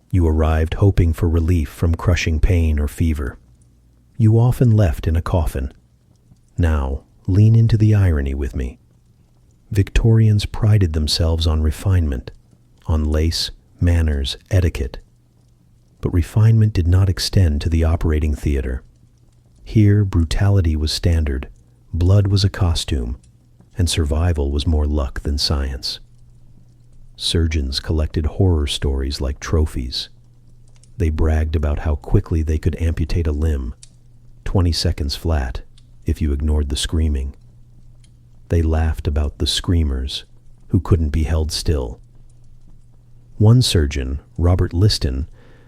Speaker 1: You arrived hoping for relief from crushing pain or fever. You often left in a coffin. Now, lean into the irony with me. Victorians prided themselves on refinement, on lace, manners, etiquette. But refinement did not extend to the operating theater. Here, brutality was standard, blood was a costume, and survival was more luck than science. Surgeons collected horror stories like trophies. They bragged about how quickly they could amputate a limb, 20 seconds flat, if you ignored the screaming. They laughed about the screamers who couldn't be held still. One surgeon, Robert Liston,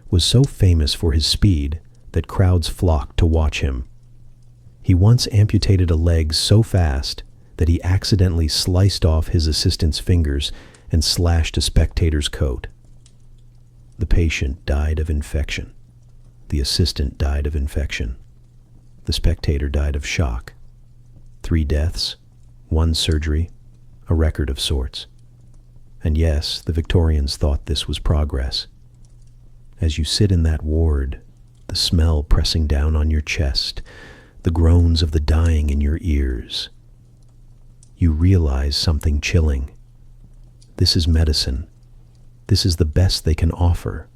Speaker 1: was so famous for his speed that crowds flocked to watch him. He once amputated a leg so fast that he accidentally sliced off his assistant's fingers and slashed a spectator's coat. The patient died of infection. The assistant died of infection. The spectator died of shock. 3 deaths, 1 surgery, a record of sorts. And yes, the Victorians thought this was progress. As you sit in that ward, the smell pressing down on your chest, the groans of the dying in your ears, you realize something chilling. This is medicine. This is the best they can offer.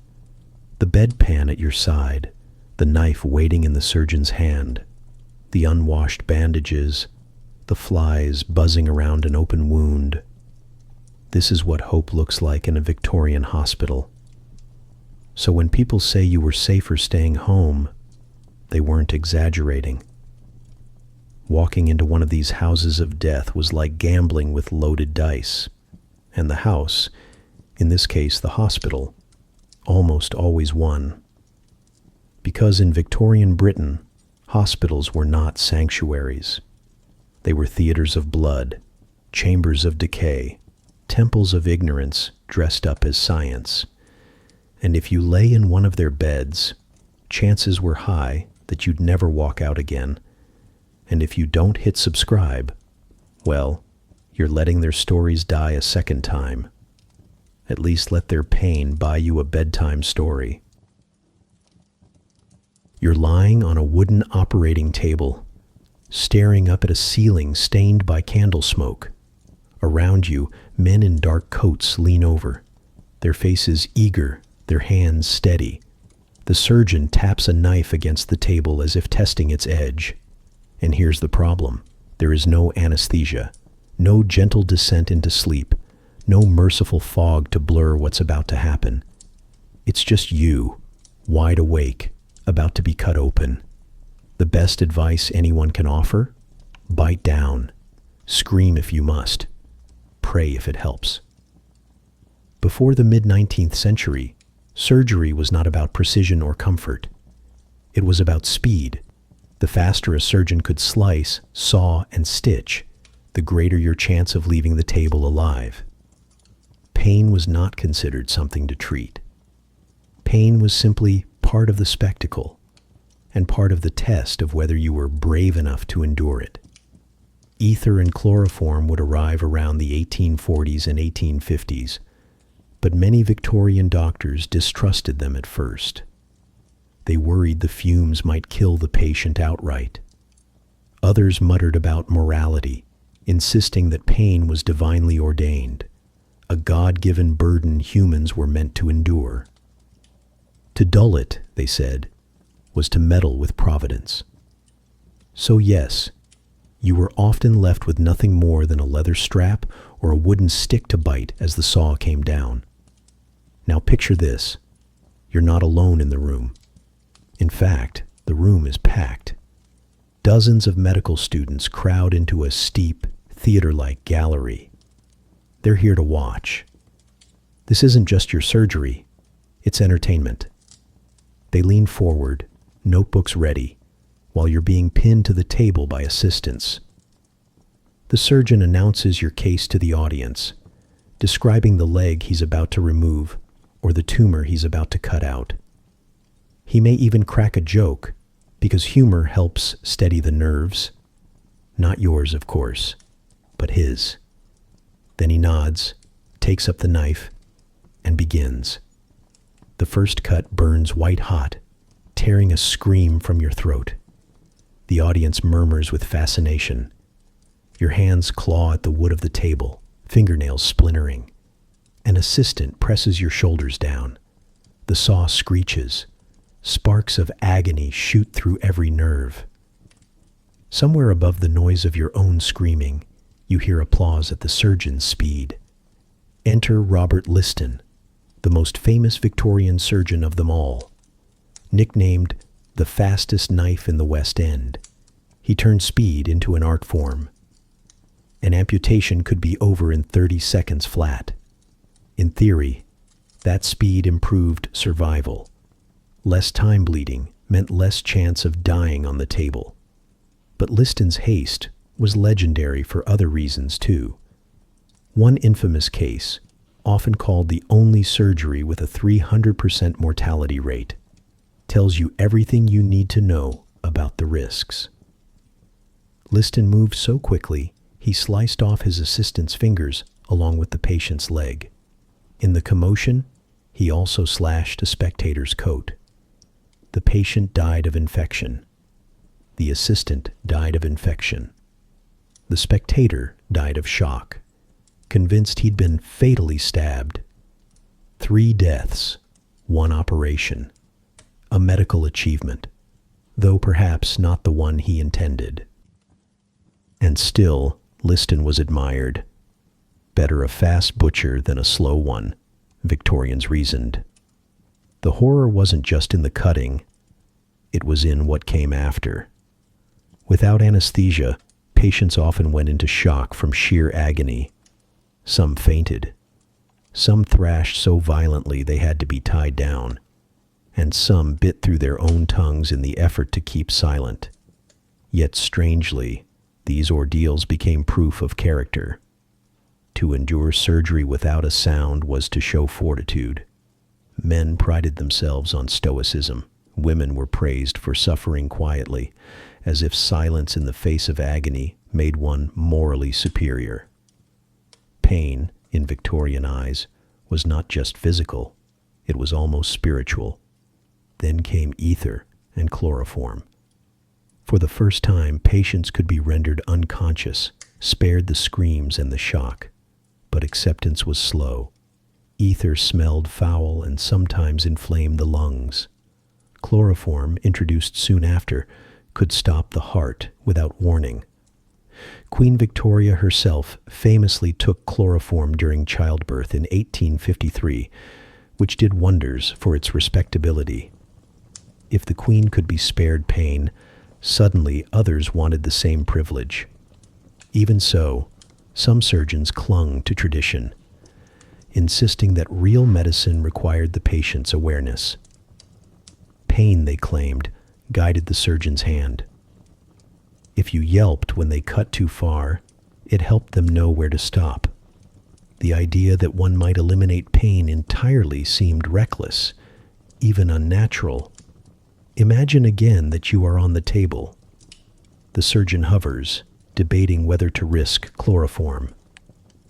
Speaker 1: The bedpan at your side, the knife waiting in the surgeon's hand, the unwashed bandages, the flies buzzing around an open wound. This is what hope looks like in a Victorian hospital. So when people say you were safer staying home, they weren't exaggerating. Walking into one of these houses of death was like gambling with loaded dice, and the house, in this case the hospital, almost always won. Because in Victorian Britain, hospitals were not sanctuaries. They were theaters of blood, chambers of decay, temples of ignorance dressed up as science. And if you lay in one of their beds, chances were high that you'd never walk out again. And if you don't hit subscribe, well, you're letting their stories die a second time. At least let their pain buy you a bedtime story. You're lying on a wooden operating table, staring up at a ceiling stained by candle smoke. Around you, men in dark coats lean over, their faces eager, their hands steady. The surgeon taps a knife against the table as if testing its edge. And here's the problem. There is no anesthesia, no gentle descent into sleep, no merciful fog to blur what's about to happen. It's just you, wide awake, about to be cut open. The best advice anyone can offer? Bite down. Scream if you must. Pray if it helps. Before the mid-19th century, surgery was not about precision or comfort. It was about speed. The faster a surgeon could slice, saw, and stitch, the greater your chance of leaving the table alive. Pain was not considered something to treat. Pain was simply part of the spectacle and part of the test of whether you were brave enough to endure it. Ether and chloroform would arrive around the 1840s and 1850s, but many Victorian doctors distrusted them at first. They worried the fumes might kill the patient outright. Others muttered about morality, insisting that pain was divinely ordained, a God-given burden humans were meant to endure. To dull it, they said, was to meddle with providence. So yes, you were often left with nothing more than a leather strap or a wooden stick to bite as the saw came down. Now picture this. You're not alone in the room. In fact, the room is packed. Dozens of medical students crowd into a steep, theater-like gallery. They're here to watch. This isn't just your surgery, it's entertainment. They lean forward, notebooks ready, while you're being pinned to the table by assistants. The surgeon announces your case to the audience, describing the leg he's about to remove or the tumor he's about to cut out. He may even crack a joke, because humor helps steady the nerves. Not yours, of course, but his. Then he nods, takes up the knife, and begins. The first cut burns white hot, tearing a scream from your throat. The audience murmurs with fascination. Your hands claw at the wood of the table, fingernails splintering. An assistant presses your shoulders down. The saw screeches. Sparks of agony shoot through every nerve. Somewhere above the noise of your own screaming, you hear applause at the surgeon's speed. Enter Robert Liston, the most famous Victorian surgeon of them all. Nicknamed the fastest knife in the West End, he turned speed into an art form. An amputation could be over in 30 seconds flat. In theory, that speed improved survival. Less time bleeding meant less chance of dying on the table. But Liston's haste was legendary for other reasons too. One infamous case, often called the only surgery with a 300% mortality rate, tells you everything you need to know about the risks. Liston moved so quickly, he sliced off his assistant's fingers along with the patient's leg. In the commotion, he also slashed a spectator's coat. The patient died of infection. The assistant died of infection. The spectator died of shock, convinced he'd been fatally stabbed. 3 deaths, 1 operation. A medical achievement, though perhaps not the one he intended. And still, Liston was admired. Better a fast butcher than a slow one, Victorians reasoned. The horror wasn't just in the cutting, it was in what came after. Without anesthesia, patients often went into shock from sheer agony. Some fainted. Some thrashed so violently they had to be tied down. And some bit through their own tongues in the effort to keep silent. Yet strangely, these ordeals became proof of character. To endure surgery without a sound was to show fortitude. Men prided themselves on stoicism. Women were praised for suffering quietly, as if silence in the face of agony made one morally superior. Pain, in Victorian eyes, was not just physical, it was almost spiritual. Then came ether and chloroform. For the first time, patients could be rendered unconscious, spared the screams and the shock. But acceptance was slow. Ether smelled foul and sometimes inflamed the lungs. Chloroform, introduced soon after, could stop the heart without warning. Queen Victoria herself famously took chloroform during childbirth in 1853, which did wonders for its respectability. If the Queen could be spared pain, suddenly others wanted the same privilege. Even so, some surgeons clung to tradition, insisting that real medicine required the patient's awareness. Pain, they claimed, guided the surgeon's hand. If you yelped when they cut too far, it helped them know where to stop. The idea that one might eliminate pain entirely seemed reckless, even unnatural. Imagine again that you are on the table. The surgeon hovers, debating whether to risk chloroform.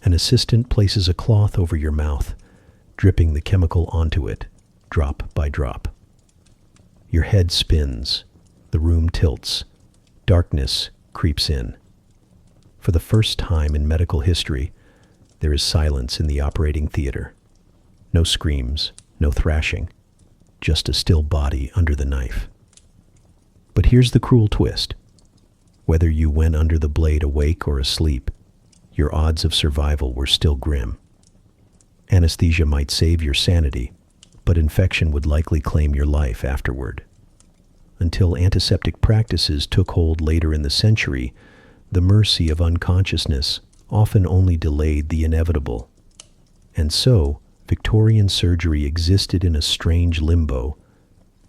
Speaker 1: An assistant places a cloth over your mouth, dripping the chemical onto it, drop by drop. Your head spins, the room tilts, darkness creeps in. For the first time in medical history, there is silence in the operating theater. No screams, no thrashing, just a still body under the knife. But here's the cruel twist. Whether you went under the blade awake or asleep, your odds of survival were still grim. Anesthesia might save your sanity, but infection would likely claim your life afterward. Until antiseptic practices took hold later in the century, the mercy of unconsciousness often only delayed the inevitable. And so, Victorian surgery existed in a strange limbo,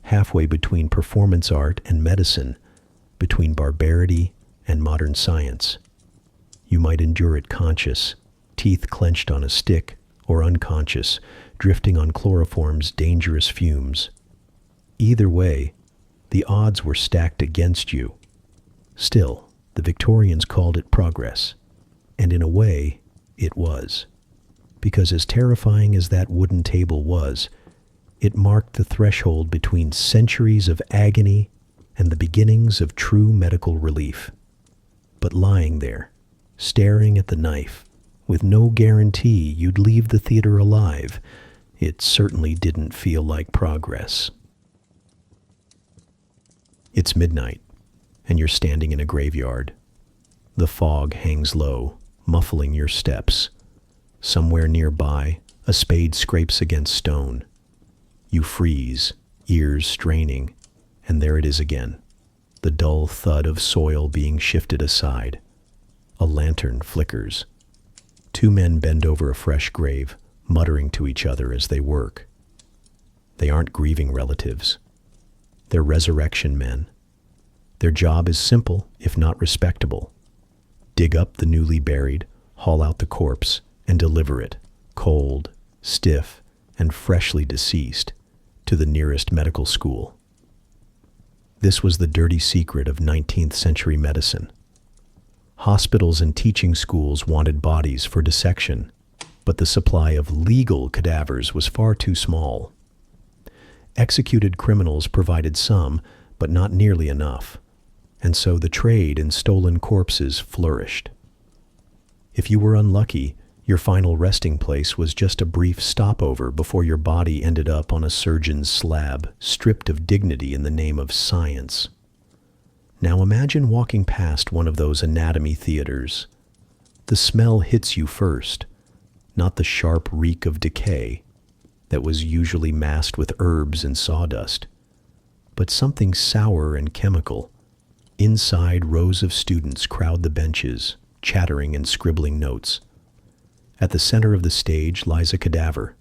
Speaker 1: halfway between performance art and medicine, between barbarity and modern science. You might endure it conscious, teeth clenched on a stick, or unconscious, drifting on chloroform's dangerous fumes. Either way, the odds were stacked against you. Still, the Victorians called it progress, and in a way, it was. Because as terrifying as that wooden table was, it marked the threshold between centuries of agony and the beginnings of true medical relief. But lying there, staring at the knife, with no guarantee you'd leave the theater alive, it certainly didn't feel like progress. It's midnight. and you're standing in a graveyard. The fog hangs low, muffling your steps. Somewhere nearby, a spade scrapes against stone. You freeze, ears straining, and there it is again, the dull thud of soil being shifted aside. A lantern flickers. Two men bend over a fresh grave, muttering to each other as they work. They aren't grieving relatives. They're resurrection men. Their job is simple, if not respectable. Dig up the newly buried, haul out the corpse, and deliver it, cold, stiff, and freshly deceased, to the nearest medical school. This was the dirty secret of 19th century medicine. Hospitals and teaching schools wanted bodies for dissection, but the supply of legal cadavers was far too small. Executed criminals provided some, but not nearly enough, and so the trade in stolen corpses flourished. If you were unlucky, your final resting place was just a brief stopover before your body ended up on a surgeon's slab, stripped of dignity in the name of science. Now imagine walking past one of those anatomy theaters. The smell hits you first, not the sharp reek of decay that was usually masked with herbs and sawdust, but something sour and chemical. Inside, rows of students crowd the benches, chattering and scribbling notes. At the center of the stage lies a cadaver,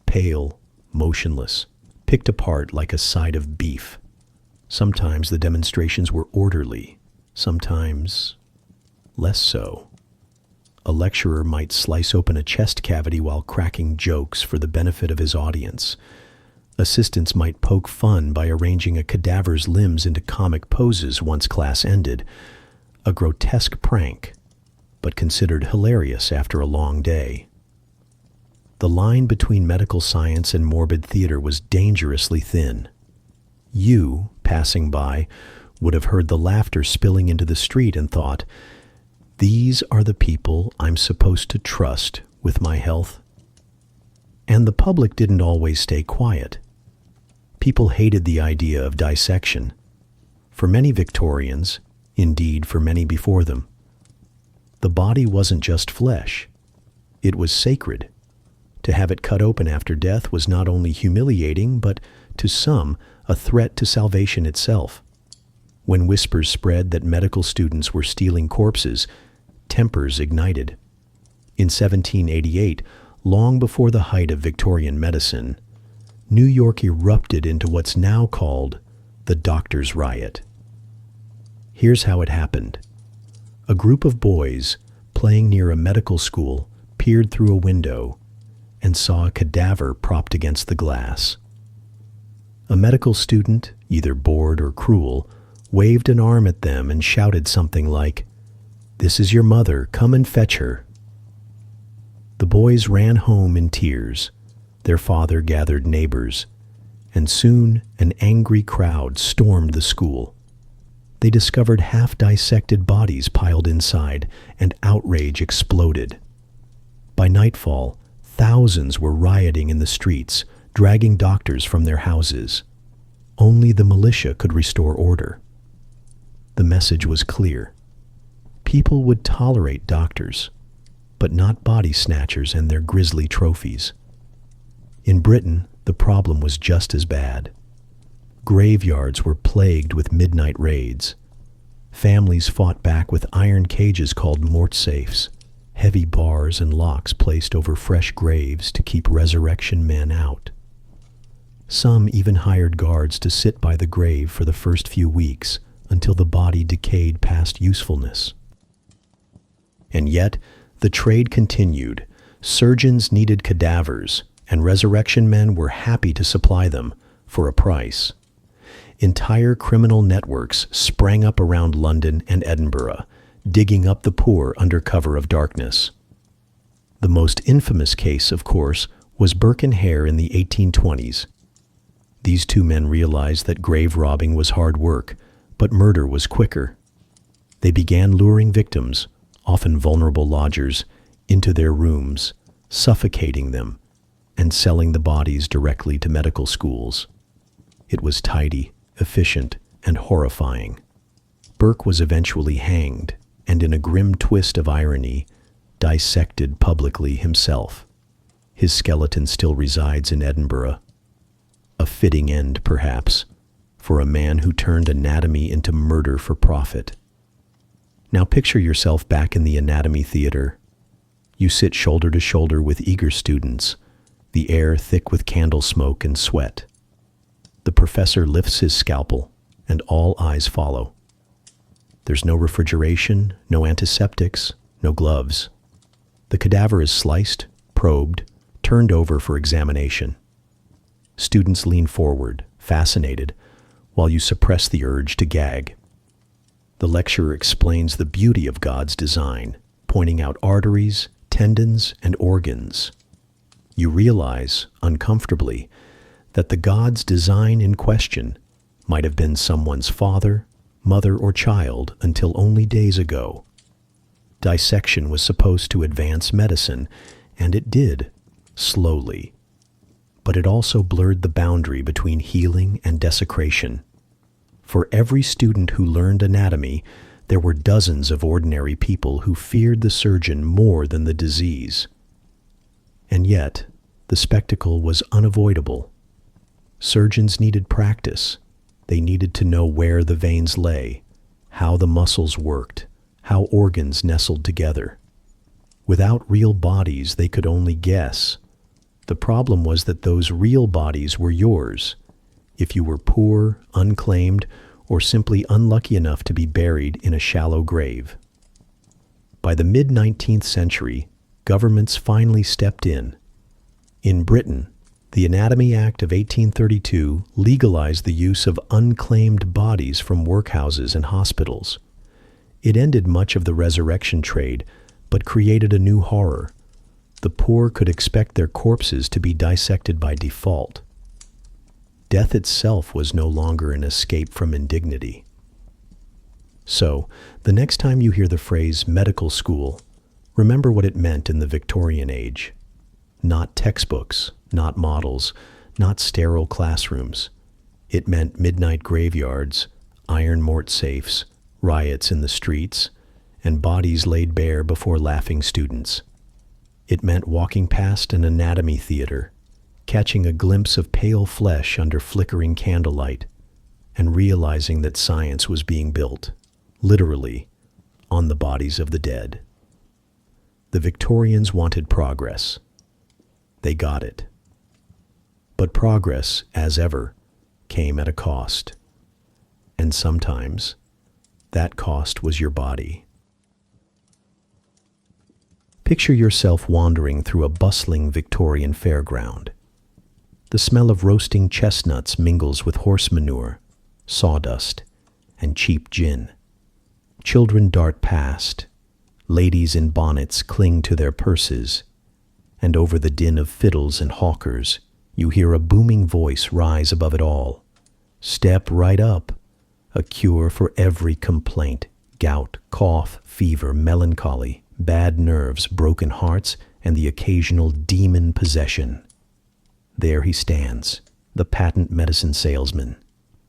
Speaker 1: pale, motionless, picked apart like a side of beef. Sometimes the demonstrations were orderly, sometimes less so. A lecturer might slice open a chest cavity while cracking jokes for the benefit of his audience. Assistants might poke fun by arranging a cadaver's limbs into comic poses once class ended. A grotesque prank, but considered hilarious after a long day. The line between medical science and morbid theater was dangerously thin. You, passing by, would have heard the laughter spilling into the street and thought, "These are the people I'm supposed to trust with my health." And the public didn't always stay quiet. People hated the idea of dissection. For many Victorians, indeed for many before them, the body wasn't just flesh. It was sacred. To have it cut open after death was not only humiliating, but, to some, a threat to salvation itself. When whispers spread that medical students were stealing corpses, tempers ignited. In 1788, long before the height of Victorian medicine, New York erupted into what's now called the Doctors' Riot. Here's how it happened. A group of boys, playing near a medical school, peered through a window and saw a cadaver propped against the glass. A medical student, either bored or cruel, waved an arm at them and shouted something like, "This is your mother, come and fetch her." The boys ran home in tears. Their father gathered neighbors, and soon an angry crowd stormed the school. They discovered half-dissected bodies piled inside, and outrage exploded. By nightfall, thousands were rioting in the streets, dragging doctors from their houses. Only the militia could restore order. The message was clear. People would tolerate doctors, but not body snatchers and their grisly trophies. In Britain, the problem was just as bad. Graveyards were plagued with midnight raids. Families fought back with iron cages called mort safes, heavy bars and locks placed over fresh graves to keep resurrection men out. Some even hired guards to sit by the grave for the first few weeks until the body decayed past usefulness. And yet, the trade continued. Surgeons needed cadavers, and resurrection men were happy to supply them for a price. Entire criminal networks sprang up around London and Edinburgh, digging up the poor under cover of darkness. The most infamous case, of course, was Burke and Hare in the 1820s. These two men realized that grave robbing was hard work, but murder was quicker. They began luring victims, often vulnerable lodgers, into their rooms, suffocating them, and selling the bodies directly to medical schools. It was tidy, efficient, and horrifying. Burke was eventually hanged, and in a grim twist of irony, dissected publicly himself. His skeleton still resides in Edinburgh. A fitting end, perhaps, for a man who turned anatomy into murder for profit. Now picture yourself back in the anatomy theater. You sit shoulder to shoulder with eager students, the air thick with candle smoke and sweat. The professor lifts his scalpel, and all eyes follow. There's no refrigeration, no antiseptics, no gloves. The cadaver is sliced, probed, turned over for examination. Students lean forward, fascinated, while you suppress the urge to gag. The lecturer explains the beauty of God's design, pointing out arteries, tendons, and organs. You realize, uncomfortably, that the God's design in question might have been someone's father, mother, or child until only days ago. Dissection was supposed to advance medicine, and it did, slowly. But it also blurred the boundary between healing and desecration. For every student who learned anatomy, there were dozens of ordinary people who feared the surgeon more than the disease. And yet, the spectacle was unavoidable. Surgeons needed practice. They needed to know where the veins lay, how the muscles worked, how organs nestled together. Without real bodies, they could only guess. The problem was that those real bodies were yours, if you were poor, unclaimed, or simply unlucky enough to be buried in a shallow grave. By the mid-19th century, governments finally stepped in. In Britain, the Anatomy Act of 1832 legalized the use of unclaimed bodies from workhouses and hospitals. It ended much of the resurrection trade, but created a new horror. The poor could expect their corpses to be dissected by default. Death itself was no longer an escape from indignity. So, the next time you hear the phrase medical school, remember what it meant in the Victorian age. Not textbooks, not models, not sterile classrooms. It meant midnight graveyards, iron mort safes, riots in the streets, and bodies laid bare before laughing students. It meant walking past an anatomy theater, catching a glimpse of pale flesh under flickering candlelight, and realizing that science was being built, literally, on the bodies of the dead. The Victorians wanted progress. They got it. But progress, as ever, came at a cost. And sometimes, that cost was your body. Picture yourself wandering through a bustling Victorian fairground. The smell of roasting chestnuts mingles with horse manure, sawdust, and cheap gin. Children dart past. Ladies in bonnets cling to their purses. And over the din of fiddles and hawkers, you hear a booming voice rise above it all. Step right up. A cure for every complaint: gout, cough, fever, melancholy, bad nerves, broken hearts, and the occasional demon possession. There he stands, the patent medicine salesman.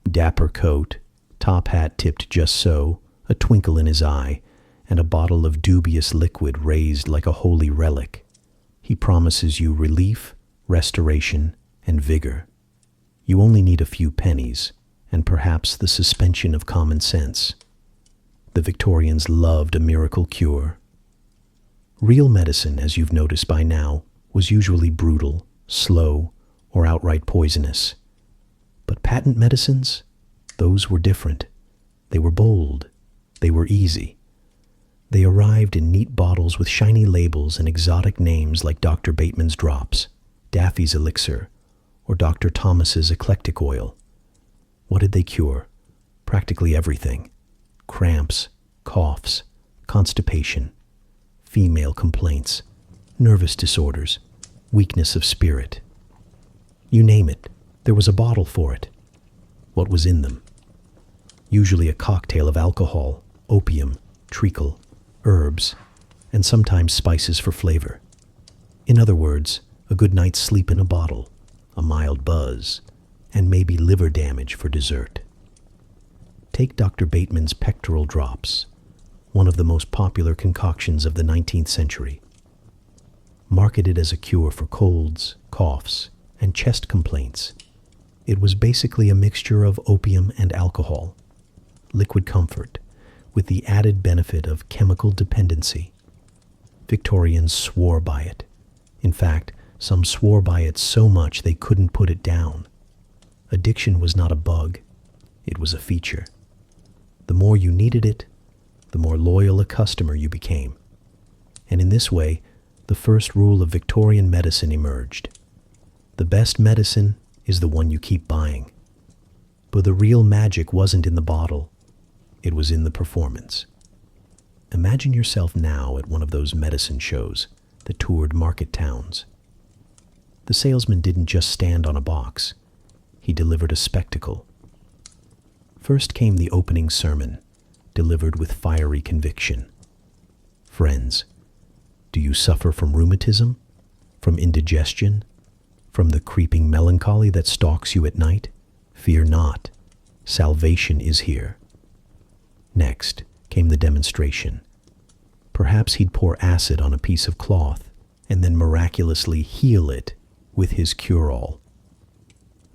Speaker 1: Dapper coat, top hat tipped just so, a twinkle in his eye, and a bottle of dubious liquid raised like a holy relic. He promises you relief, restoration, and vigor. You only need a few pennies, and perhaps the suspension of common sense. The Victorians loved a miracle cure. Real medicine, as you've noticed by now, was usually brutal, slow, or outright poisonous. But patent medicines? Those were different. They were bold. They were easy. They arrived in neat bottles with shiny labels and exotic names like Dr. Bateman's drops, Daffy's elixir, or Dr. Thomas's eclectic oil. What did they cure? Practically everything. Cramps, coughs, constipation, female complaints, nervous disorders, weakness of spirit. You name it, there was a bottle for it. What was in them? Usually a cocktail of alcohol, opium, treacle, herbs, and sometimes spices for flavor. In other words, a good night's sleep in a bottle, a mild buzz, and maybe liver damage for dessert. Take Dr. Bateman's pectoral drops, one of the most popular concoctions of the 19th century. Marketed as a cure for colds, coughs, and chest complaints, it was basically a mixture of opium and alcohol, liquid comfort, with the added benefit of chemical dependency. Victorians swore by it. In fact, some swore by it so much they couldn't put it down. Addiction was not a bug, it was a feature. The more you needed it, the more loyal a customer you became. And in this way, the first rule of Victorian medicine emerged. The best medicine is the one you keep buying. But the real magic wasn't in the bottle, it was in the performance. Imagine yourself now at one of those medicine shows that toured market towns. The salesman didn't just stand on a box, he delivered a spectacle. First came the opening sermon, delivered with fiery conviction. Friends, do you suffer from rheumatism, from indigestion, from the creeping melancholy that stalks you at night? Fear not, salvation is here. Next came the demonstration. Perhaps he'd pour acid on a piece of cloth and then miraculously heal it with his cure-all,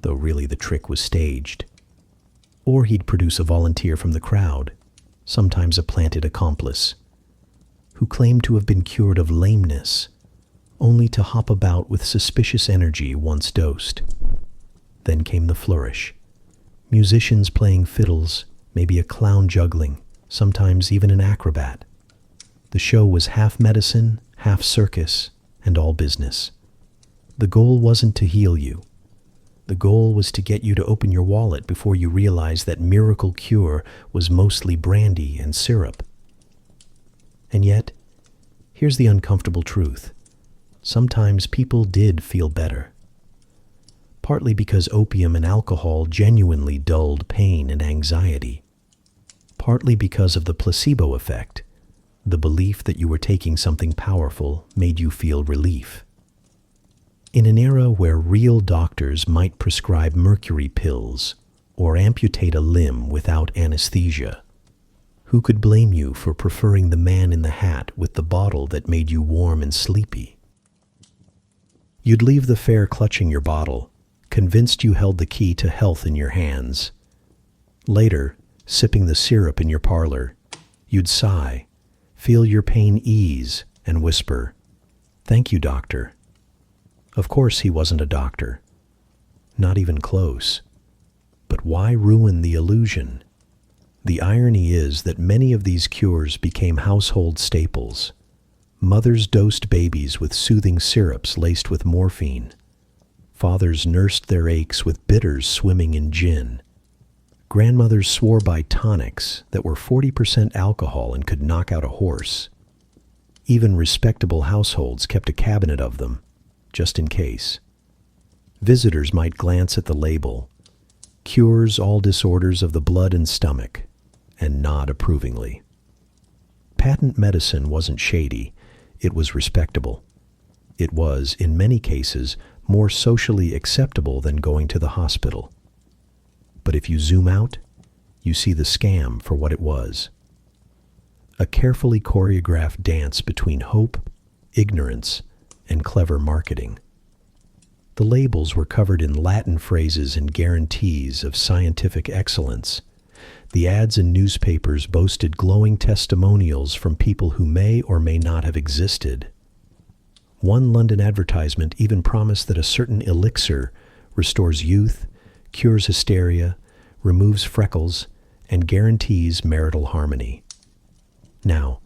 Speaker 1: though really the trick was staged. Or he'd produce a volunteer from the crowd, sometimes a planted accomplice, who claimed to have been cured of lameness, only to hop about with suspicious energy once dosed. Then came the flourish. Musicians playing fiddles, maybe a clown juggling, sometimes even an acrobat. The show was half medicine, half circus, and all business. The goal wasn't to heal you. The goal was to get you to open your wallet before you realized that miracle cure was mostly brandy and syrup. And yet, here's the uncomfortable truth. Sometimes people did feel better. Partly because opium and alcohol genuinely dulled pain and anxiety. Partly because of the placebo effect. The belief that you were taking something powerful made you feel relief. In an era where real doctors might prescribe mercury pills or amputate a limb without anesthesia, who could blame you for preferring the man in the hat with the bottle that made you warm and sleepy? You'd leave the fair clutching your bottle, convinced you held the key to health in your hands. Later, sipping the syrup in your parlor, you'd sigh, feel your pain ease, and whisper, "Thank you, doctor." Of course he wasn't a doctor. Not even close. But why ruin the illusion? The irony is that many of these cures became household staples. Mothers dosed babies with soothing syrups laced with morphine. Fathers nursed their aches with bitters swimming in gin. Grandmothers swore by tonics that were 40% alcohol and could knock out a horse. Even respectable households kept a cabinet of them, just in case. Visitors might glance at the label, "Cures all disorders of the blood and stomach," and nod approvingly. Patent medicine wasn't shady, it was respectable. It was, in many cases, more socially acceptable than going to the hospital. But if you zoom out, you see the scam for what it was. A carefully choreographed dance between hope, ignorance, and clever marketing. The labels were covered in Latin phrases and guarantees of scientific excellence. The ads in newspapers boasted glowing testimonials from people who may or may not have existed. One London advertisement even promised that a certain elixir restores youth, cures hysteria, removes freckles, and guarantees marital harmony. Now,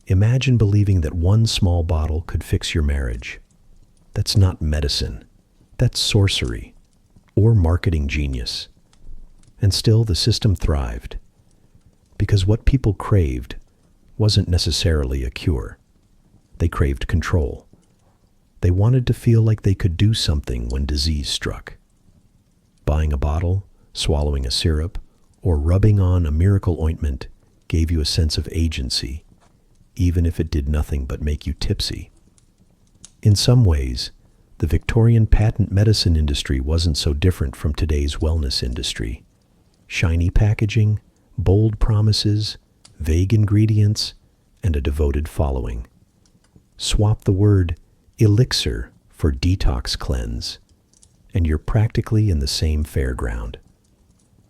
Speaker 1: imagine believing that one small bottle could fix your marriage. That's not medicine. That's sorcery, or marketing genius. And still the system thrived, because what people craved wasn't necessarily a cure. They craved control. They wanted to feel like they could do something when disease struck. Buying a bottle, swallowing a syrup, or rubbing on a miracle ointment gave you a sense of agency, even if it did nothing but make you tipsy. In some ways, the Victorian patent medicine industry wasn't so different from today's wellness industry. Shiny packaging, bold promises, vague ingredients, and a devoted following. Swap the word elixir for detox cleanse, and you're practically in the same fairground.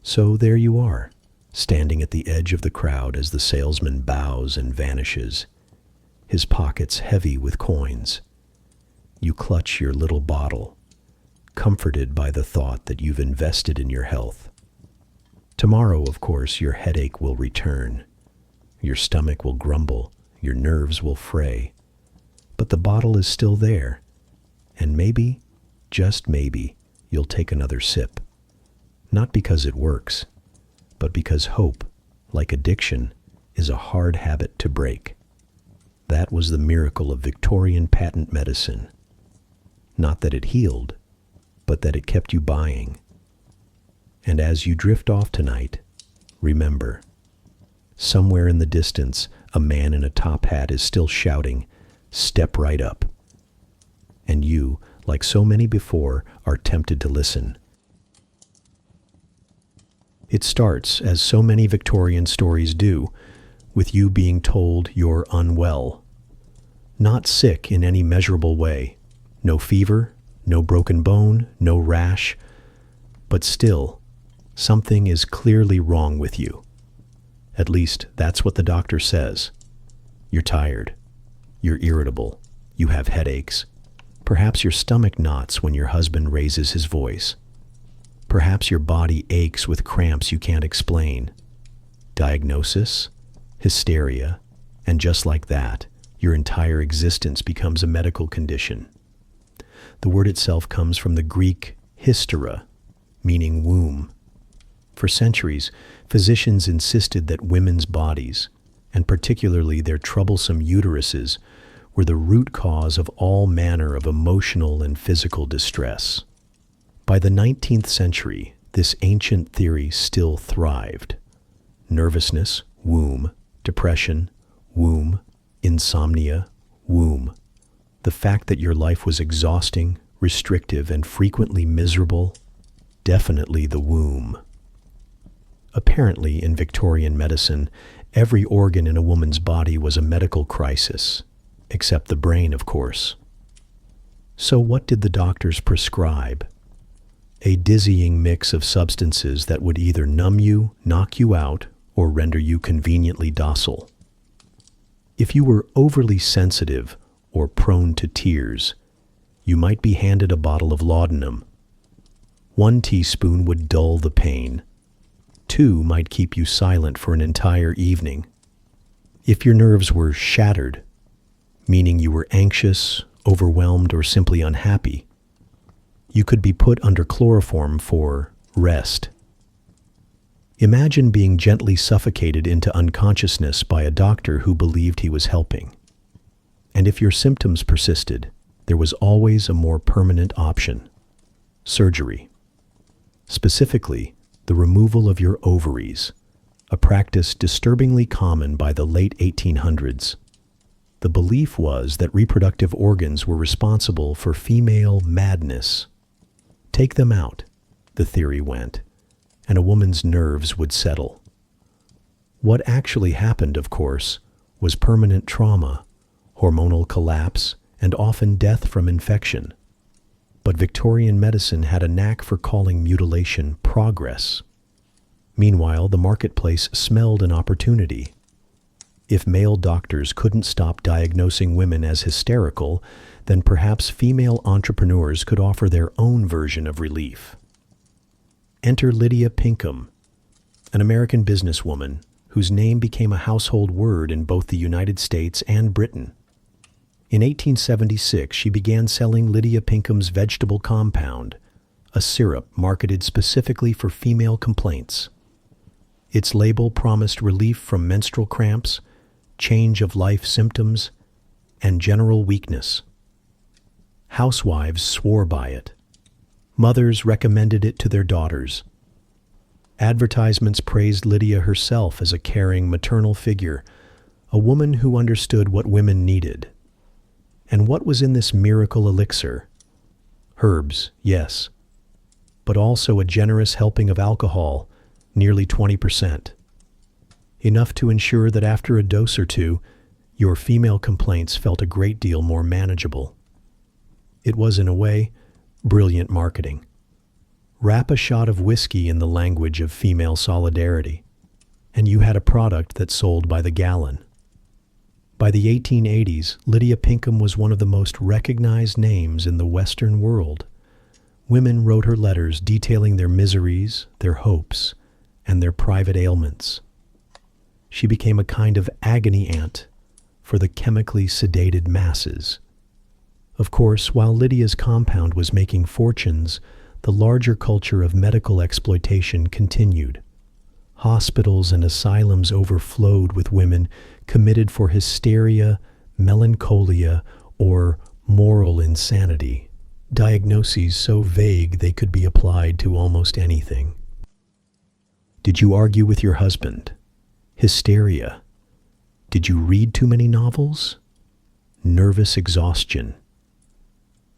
Speaker 1: So there you are, standing at the edge of the crowd as the salesman bows and vanishes, his pockets heavy with coins. You clutch your little bottle, comforted by the thought that you've invested in your health. Tomorrow, of course, your headache will return. Your stomach will grumble, your nerves will fray. But the bottle is still there, and maybe, just maybe, you'll take another sip. Not because it works, but because hope, like addiction, is a hard habit to break. That was the miracle of Victorian patent medicine. Not that it healed, but that it kept you buying. And as you drift off tonight, remember, somewhere in the distance, a man in a top hat is still shouting, "Step right up." And you, like so many before, are tempted to listen. It starts, as so many Victorian stories do, with you being told you're unwell. Not sick in any measurable way. No fever, no broken bone, no rash, but still, something is clearly wrong with you. At least, that's what the doctor says. You're tired. You're irritable. You have headaches. Perhaps your stomach knots when your husband raises his voice. Perhaps your body aches with cramps you can't explain. Diagnosis? Hysteria. And just like that, your entire existence becomes a medical condition. The word itself comes from the Greek hystera, meaning womb. For centuries, physicians insisted that women's bodies, and particularly their troublesome uteruses, were the root cause of all manner of emotional and physical distress. By the 19th century, this ancient theory still thrived. Nervousness, womb. Depression, womb. Insomnia, womb. The fact that your life was exhausting, restrictive, and frequently miserable, definitely the womb. Apparently, in Victorian medicine, every organ in a woman's body was a medical crisis, except the brain, of course. So what did the doctors prescribe? A dizzying mix of substances that would either numb you, knock you out, or render you conveniently docile. If you were overly sensitive or prone to tears, you might be handed a bottle of laudanum. 1 teaspoon would dull the pain. 2 might keep you silent for an entire evening. If your nerves were shattered, meaning you were anxious, overwhelmed, or simply unhappy, you could be put under chloroform for rest. Imagine being gently suffocated into unconsciousness by a doctor who believed he was helping. And if your symptoms persisted, there was always a more permanent option: surgery. Specifically, the removal of your ovaries, a practice disturbingly common by the late 1800s. The belief was that reproductive organs were responsible for female madness. Take them out, the theory went, and a woman's nerves would settle. What actually happened, of course, was permanent trauma, hormonal collapse, and often death from infection. But Victorian medicine had a knack for calling mutilation progress. Meanwhile, the marketplace smelled an opportunity. If male doctors couldn't stop diagnosing women as hysterical, then perhaps female entrepreneurs could offer their own version of relief. Enter Lydia Pinkham, an American businesswoman whose name became a household word in both the United States and Britain. In 1876, she began selling Lydia Pinkham's vegetable compound, a syrup marketed specifically for female complaints. Its label promised relief from menstrual cramps, change of life symptoms, and general weakness. Housewives swore by it. Mothers recommended it to their daughters. Advertisements praised Lydia herself as a caring maternal figure, a woman who understood what women needed. And what was in this miracle elixir? Herbs, yes, but also a generous helping of alcohol, nearly 20%. enough to ensure that after a dose or two, your female complaints felt a great deal more manageable. It was, in a way, brilliant marketing. Wrap a shot of whiskey in the language of female solidarity, and you had a product that sold by the gallon. By the 1880s, Lydia Pinkham was one of the most recognized names in the Western world. Women wrote her letters detailing their miseries, their hopes, and their private ailments. She became a kind of agony aunt for the chemically sedated masses. Of course, while Lydia's compound was making fortunes, the larger culture of medical exploitation continued. Hospitals and asylums overflowed with women committed for hysteria, melancholia, or moral insanity, diagnoses so vague they could be applied to almost anything. Did you argue with your husband? Hysteria. Did you read too many novels? Nervous exhaustion.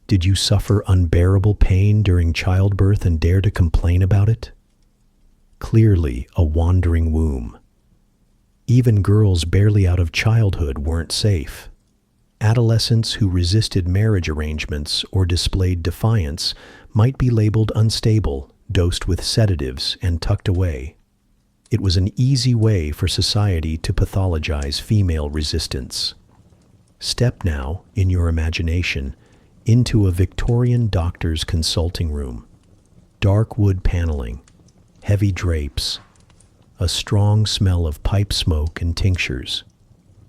Speaker 1: Did you suffer unbearable pain during childbirth and dare to complain about it? Clearly a wandering womb. Even girls barely out of childhood weren't safe. Adolescents who resisted marriage arrangements or displayed defiance might be labeled unstable, dosed with sedatives, and tucked away. It was an easy way for society to pathologize female resistance. Step now, in your imagination, into a Victorian doctor's consulting room. Dark wood paneling, heavy drapes, a strong smell of pipe smoke and tinctures.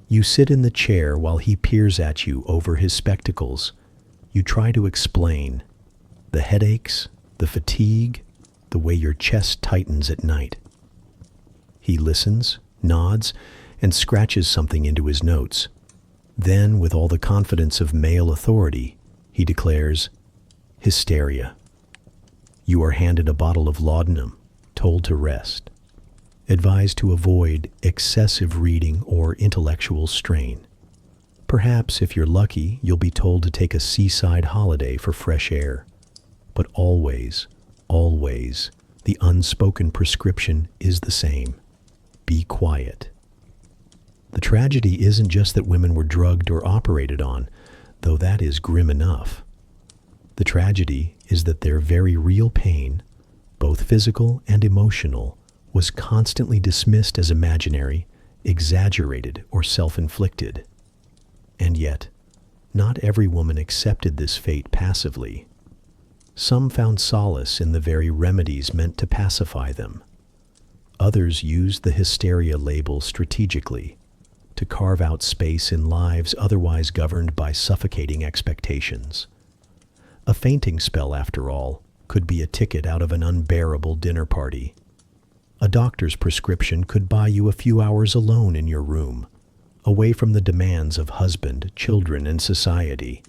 Speaker 1: You sit in the chair while he peers at you over his spectacles. You try to explain the headaches, the fatigue, the way your chest tightens at night. He listens, nods, and scratches something into his notes. Then, with all the confidence of male authority, he declares, hysteria. You are handed a bottle of laudanum, told to rest, advised to avoid excessive reading or intellectual strain. Perhaps, if you're lucky, you'll be told to take a seaside holiday for fresh air. But always, always, the unspoken prescription is the same. Be quiet. The tragedy isn't just that women were drugged or operated on, though that is grim enough. The tragedy is that their very real pain, both physical and emotional, was constantly dismissed as imaginary, exaggerated, or self-inflicted. And yet, not every woman accepted this fate passively. Some found solace in the very remedies meant to pacify them. Others used the hysteria label strategically to carve out space in lives otherwise governed by suffocating expectations. A fainting spell, after all, could be a ticket out of an unbearable dinner party. A doctor's prescription could buy you a few hours alone in your room, away from the demands of husband, children, and society.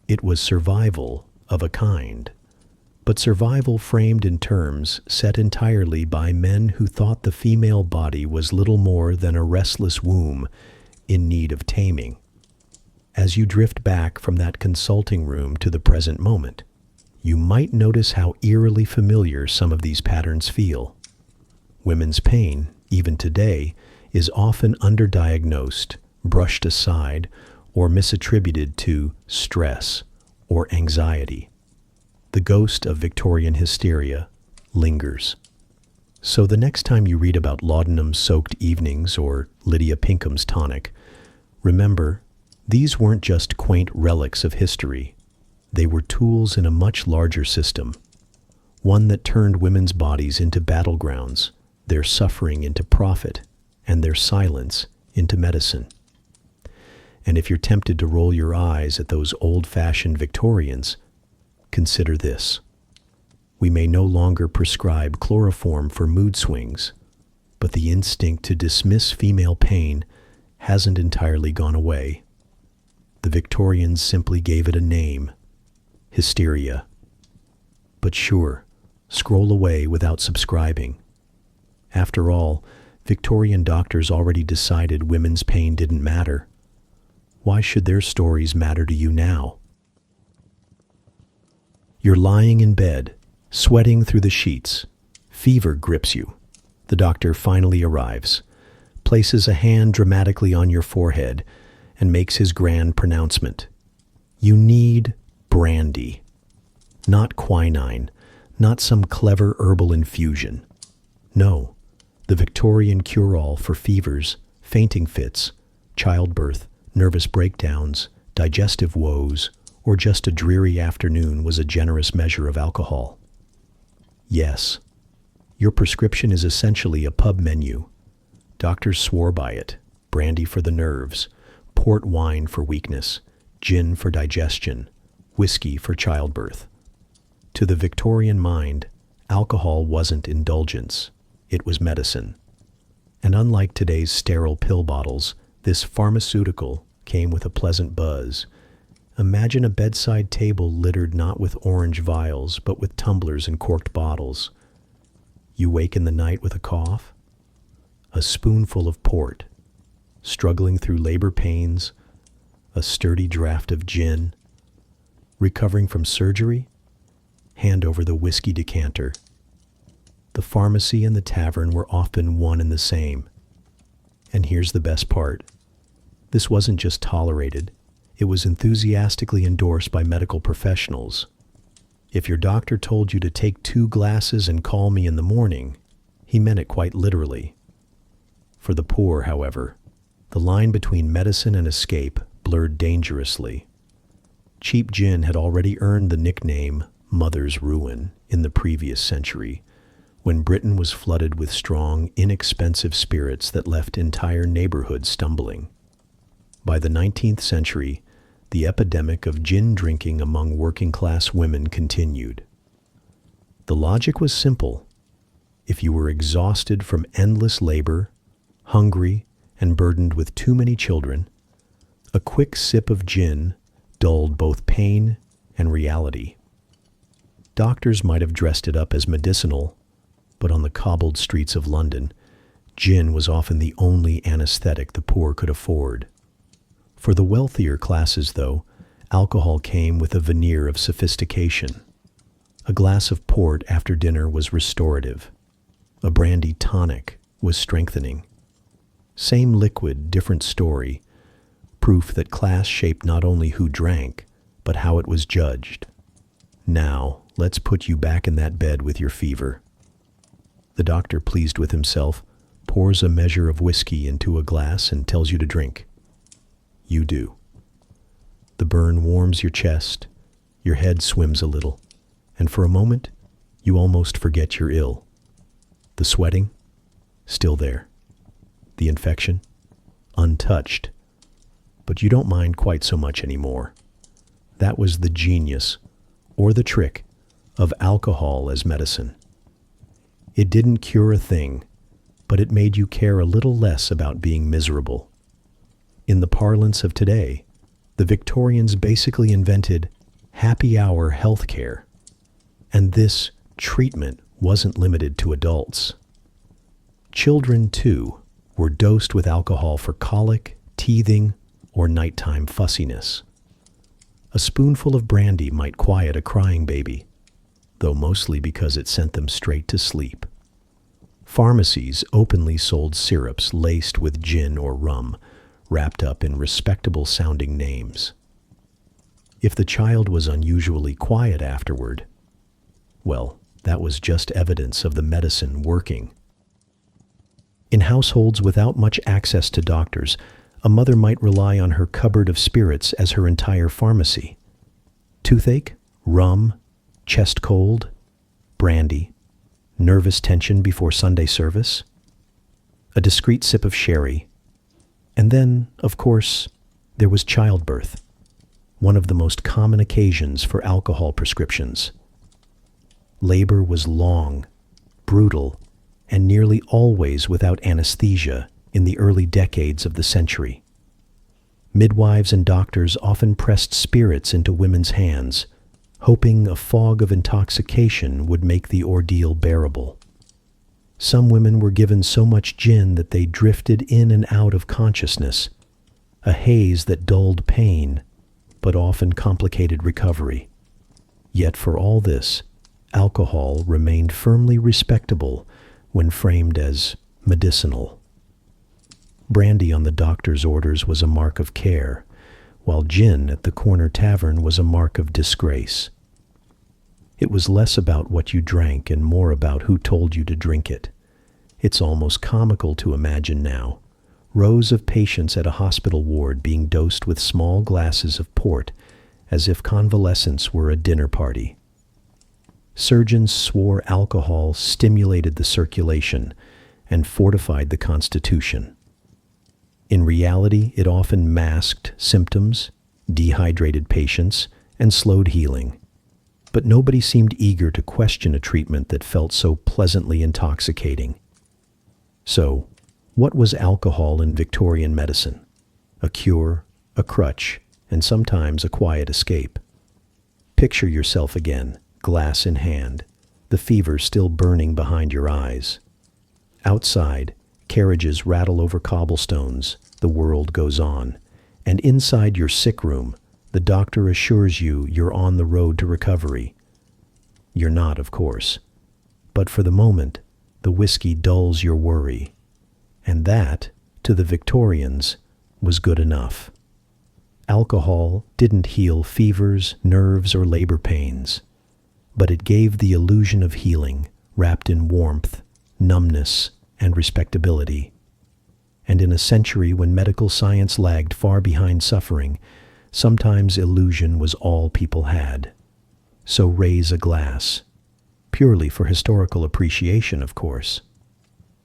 Speaker 1: It was survival of a kind, but survival framed in terms set entirely by men who thought the female body was little more than a restless womb in need of taming. As you drift back from that consulting room to the present moment, you might notice how eerily familiar some of these patterns feel. Women's pain, even today, is often underdiagnosed, brushed aside, or misattributed to stress or anxiety. The ghost of Victorian hysteria lingers. So the next time you read about laudanum-soaked evenings or Lydia Pinkham's tonic, remember, these weren't just quaint relics of history. They were tools in a much larger system, one that turned women's bodies into battlegrounds, their suffering into profit, and their silence into medicine. And if you're tempted to roll your eyes at those old-fashioned Victorians, consider this. We may no longer prescribe chloroform for mood swings, but the instinct to dismiss female pain hasn't entirely gone away. The Victorians simply gave it a name, hysteria. But sure, scroll away without subscribing. After all, Victorian doctors already decided women's pain didn't matter. Why should their stories matter to you now? You're lying in bed, sweating through the sheets. Fever grips you. The doctor finally arrives. places a hand dramatically on your forehead, and makes his grand pronouncement. You need brandy. Not quinine, not some clever herbal infusion. No, the Victorian cure-all for fevers, fainting fits, childbirth, nervous breakdowns, digestive woes, or just a dreary afternoon was a generous measure of alcohol. Yes, your prescription is essentially a pub menu. Doctors swore by it: brandy for the nerves, port wine for weakness, gin for digestion, whiskey for childbirth. To the Victorian mind, alcohol wasn't indulgence, it was medicine. And unlike today's sterile pill bottles, this pharmaceutical came with a pleasant buzz. Imagine a bedside table littered not with orange vials, but with tumblers and corked bottles. You wake in the night with a cough, a spoonful of port, struggling through labor pains, a sturdy draught of gin, recovering from surgery, hand over the whiskey decanter. The pharmacy and the tavern were often one and the same. And here's the best part. This wasn't just tolerated, it was enthusiastically endorsed by medical professionals. If your doctor told you to take 2 glasses and call me in the morning, he meant it quite literally. For the poor, however, the line between medicine and escape blurred dangerously. Cheap gin had already earned the nickname Mother's Ruin in the previous century, when Britain was flooded with strong, inexpensive spirits that left entire neighborhoods stumbling. By the 19th century, the epidemic of gin drinking among working-class women continued. The logic was simple. If you were exhausted from endless labor, hungry, and burdened with too many children, a quick sip of gin dulled both pain and reality. Doctors might have dressed it up as medicinal, but on the cobbled streets of London, gin was often the only anesthetic the poor could afford. For the wealthier classes, though, alcohol came with a veneer of sophistication. A glass of port after dinner was restorative. A brandy tonic was strengthening. Same liquid, different story, proof that class shaped not only who drank, but how it was judged. Now, let's put you back in that bed with your fever. The doctor, pleased with himself, pours a measure of whiskey into a glass and tells you to drink. You do. The burn warms your chest, your head swims a little, and for a moment, you almost forget you're ill. The sweating? Still there. The infection? Untouched. But you don't mind quite so much anymore. That was the genius, or the trick, of alcohol as medicine. It didn't cure a thing, but it made you care a little less about being miserable. In the parlance of today, the Victorians basically invented happy hour health care. And this treatment wasn't limited to adults. Children, too, were dosed with alcohol for colic, teething, or nighttime fussiness. A spoonful of brandy might quiet a crying baby, though mostly because it sent them straight to sleep. Pharmacies openly sold syrups laced with gin or rum, wrapped up in respectable-sounding names. If the child was unusually quiet afterward, well, that was just evidence of the medicine working. In households without much access to doctors, a mother might rely on her cupboard of spirits as her entire pharmacy. Toothache, rum, chest cold, brandy, nervous tension before Sunday service, a discreet sip of sherry, and then, of course, there was childbirth, one of the most common occasions for alcohol prescriptions. Labor was long, brutal, and nearly always without anesthesia in the early decades of the century. Midwives and doctors often pressed spirits into women's hands, hoping a fog of intoxication would make the ordeal bearable. Some women were given so much gin that they drifted in and out of consciousness, a haze that dulled pain, but often complicated recovery. Yet for all this, alcohol remained firmly respectable when framed as medicinal. Brandy on the doctor's orders was a mark of care, while gin at the corner tavern was a mark of disgrace. It was less about what you drank and more about who told you to drink it. It's almost comical to imagine now. Rows of patients at a hospital ward being dosed with small glasses of port as if convalescence were a dinner party. Surgeons swore alcohol stimulated the circulation and fortified the constitution. In reality, it often masked symptoms, dehydrated patients, and slowed healing. But nobody seemed eager to question a treatment that felt so pleasantly intoxicating. So, what was alcohol in Victorian medicine? A cure, a crutch, and sometimes a quiet escape. Picture yourself again, glass in hand, the fever still burning behind your eyes. Outside, carriages rattle over cobblestones, the world goes on, and inside your sick room, the doctor assures you you're on the road to recovery. You're not, of course. But for the moment, the whiskey dulls your worry. And that, to the Victorians, was good enough. Alcohol didn't heal fevers, nerves, or labor pains, but it gave the illusion of healing, wrapped in warmth, numbness, and respectability. And in a century when medical science lagged far behind suffering, sometimes illusion was all people had. So raise a glass, purely for historical appreciation, of course.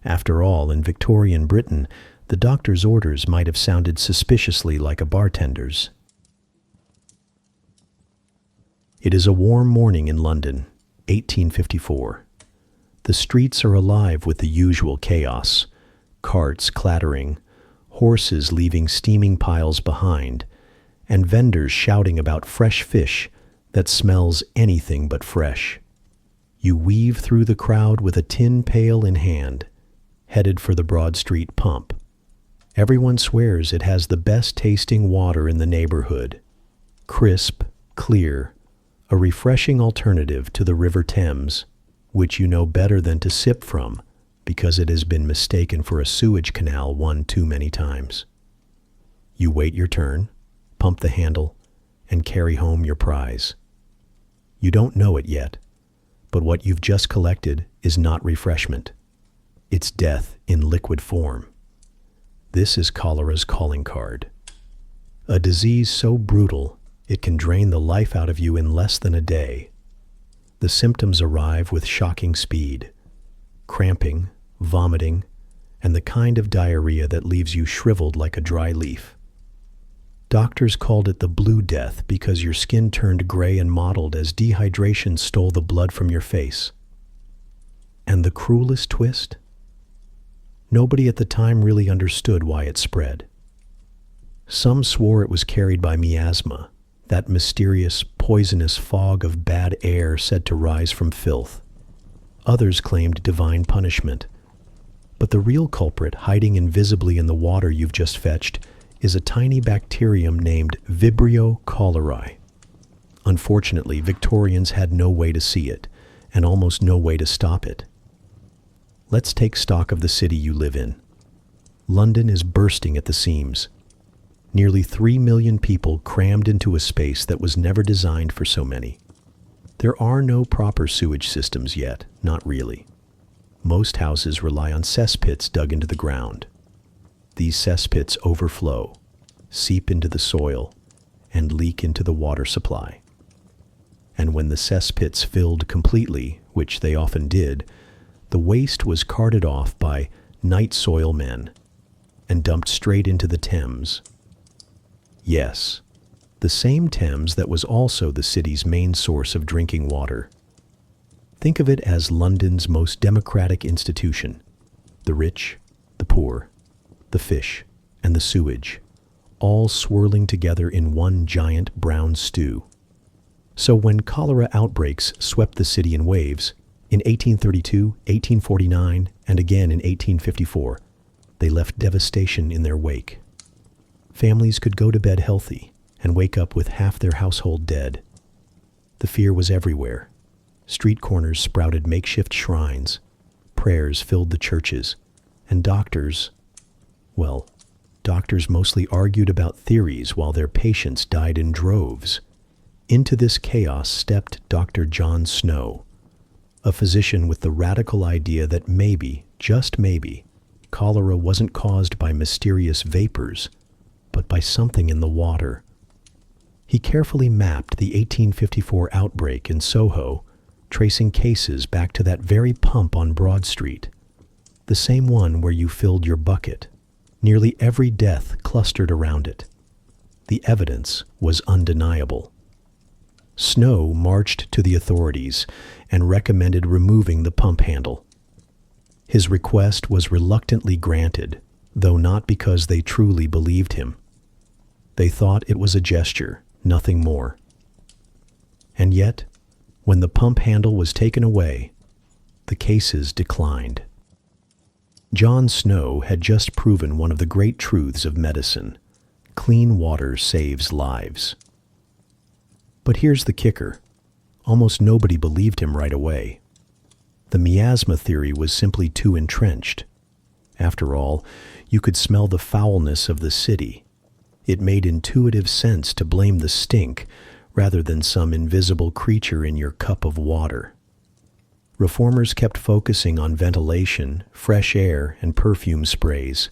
Speaker 1: After all, in Victorian Britain, the doctor's orders might have sounded suspiciously like a bartender's. It is a warm morning in London, 1854. The streets are alive with the usual chaos, carts clattering, horses leaving steaming piles behind, and vendors shouting about fresh fish that smells anything but fresh. You weave through the crowd with a tin pail in hand, headed for the Broad Street pump. Everyone swears it has the best tasting water in the neighborhood. Crisp, clear, a refreshing alternative to the River Thames, which you know better than to sip from because it has been mistaken for a sewage canal one too many times. You wait your turn, pump the handle, and carry home your prize. You don't know it yet, but what you've just collected is not refreshment. It's death in liquid form. This is cholera's calling card. A disease so brutal it can drain the life out of you in less than a day. The symptoms arrive with shocking speed: cramping, vomiting, and the kind of diarrhea that leaves you shriveled like a dry leaf. Doctors called it the Blue Death because your skin turned gray and mottled as dehydration stole the blood from your face. And the cruelest twist? Nobody at the time really understood why it spread. Some swore it was carried by miasma, that mysterious, poisonous fog of bad air said to rise from filth. Others claimed divine punishment. But the real culprit, hiding invisibly in the water you've just fetched, is a tiny bacterium named Vibrio cholerae. Unfortunately, Victorians had no way to see it, and almost no way to stop it. Let's take stock of the city you live in. London is bursting at the seams. Nearly 3 million people crammed into a space that was never designed for so many. There are no proper sewage systems yet, not really. Most houses rely on cesspits dug into the ground. These cesspits overflow, seep into the soil, and leak into the water supply. And when the cesspits filled completely, which they often did, the waste was carted off by night soil men and dumped straight into the Thames. Yes, the same Thames that was also the city's main source of drinking water. Think of it as London's most democratic institution: the rich, the poor, the fish, and the sewage, all swirling together in one giant brown stew. So when cholera outbreaks swept the city in waves, in 1832, 1849, and again in 1854, they left devastation in their wake. Families could go to bed healthy and wake up with half their household dead. The fear was everywhere. Street corners sprouted makeshift shrines, prayers filled the churches, and doctors, well, doctors mostly argued about theories while their patients died in droves. Into this chaos stepped Dr. John Snow, a physician with the radical idea that maybe, just maybe, cholera wasn't caused by mysterious vapors, but by something in the water. He carefully mapped the 1854 outbreak in Soho, tracing cases back to that very pump on Broad Street, the same one where you filled your bucket. Nearly every death clustered around it. The evidence was undeniable. Snow marched to the authorities and recommended removing the pump handle. His request was reluctantly granted, though not because they truly believed him. They thought it was a gesture, nothing more. And yet, when the pump handle was taken away, the cases declined. John Snow had just proven one of the great truths of medicine: clean water saves lives. But here's the kicker. Almost nobody believed him right away. The miasma theory was simply too entrenched. After all, you could smell the foulness of the city. It made intuitive sense to blame the stink rather than some invisible creature in your cup of water. Reformers kept focusing on ventilation, fresh air, and perfume sprays,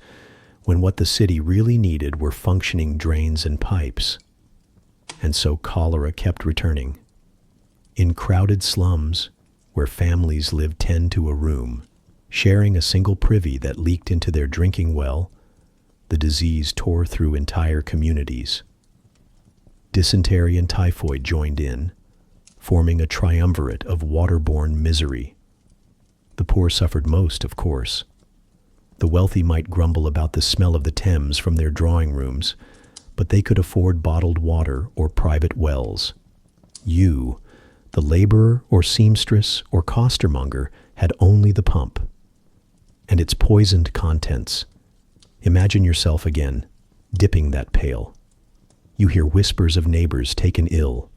Speaker 1: when what the city really needed were functioning drains and pipes. And so cholera kept returning. In crowded slums, where families lived 10 to a room, sharing a single privy that leaked into their drinking well, the disease tore through entire communities. Dysentery and typhoid joined in, forming a triumvirate of waterborne misery. The poor suffered most, of course. The wealthy might grumble about the smell of the Thames from their drawing rooms, but they could afford bottled water or private wells. You, the laborer or seamstress or costermonger, had only the pump. And its poisoned contents. Imagine yourself again, dipping that pail. You hear whispers of neighbors taken ill.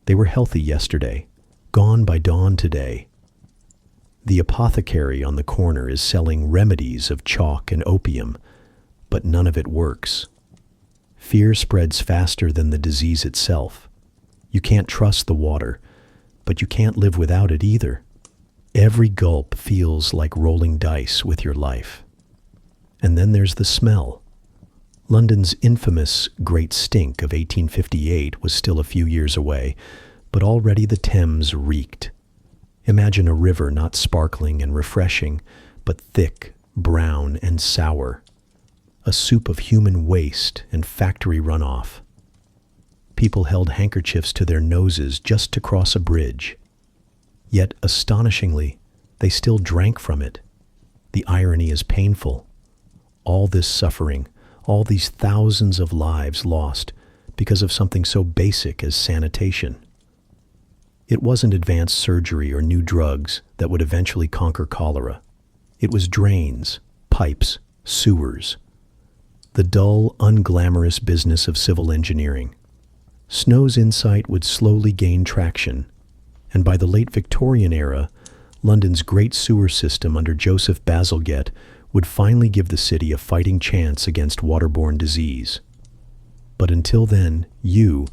Speaker 1: They were healthy yesterday, gone by dawn today. The apothecary on the corner is selling remedies of chalk and opium, but none of it works. Fear spreads faster than the disease itself. You can't trust the water, but you can't live without it either. Every gulp feels like rolling dice with your life. And then there's the smell. London's infamous Great Stink of 1858 was still a few years away, but already the Thames reeked. Imagine a river not sparkling and refreshing, but thick, brown, and sour. A soup of human waste and factory runoff. People held handkerchiefs to their noses just to cross a bridge. Yet, astonishingly, they still drank from it. The irony is painful. All this suffering, all these thousands of lives lost because of something so basic as sanitation. It wasn't advanced surgery or new drugs that would eventually conquer cholera. It was drains, pipes, sewers. The dull, unglamorous business of civil engineering. Snow's insight would slowly gain traction, and by the late Victorian era, London's great sewer system under Joseph Bazalgette would finally give the city a fighting chance against waterborne disease. But until then, you,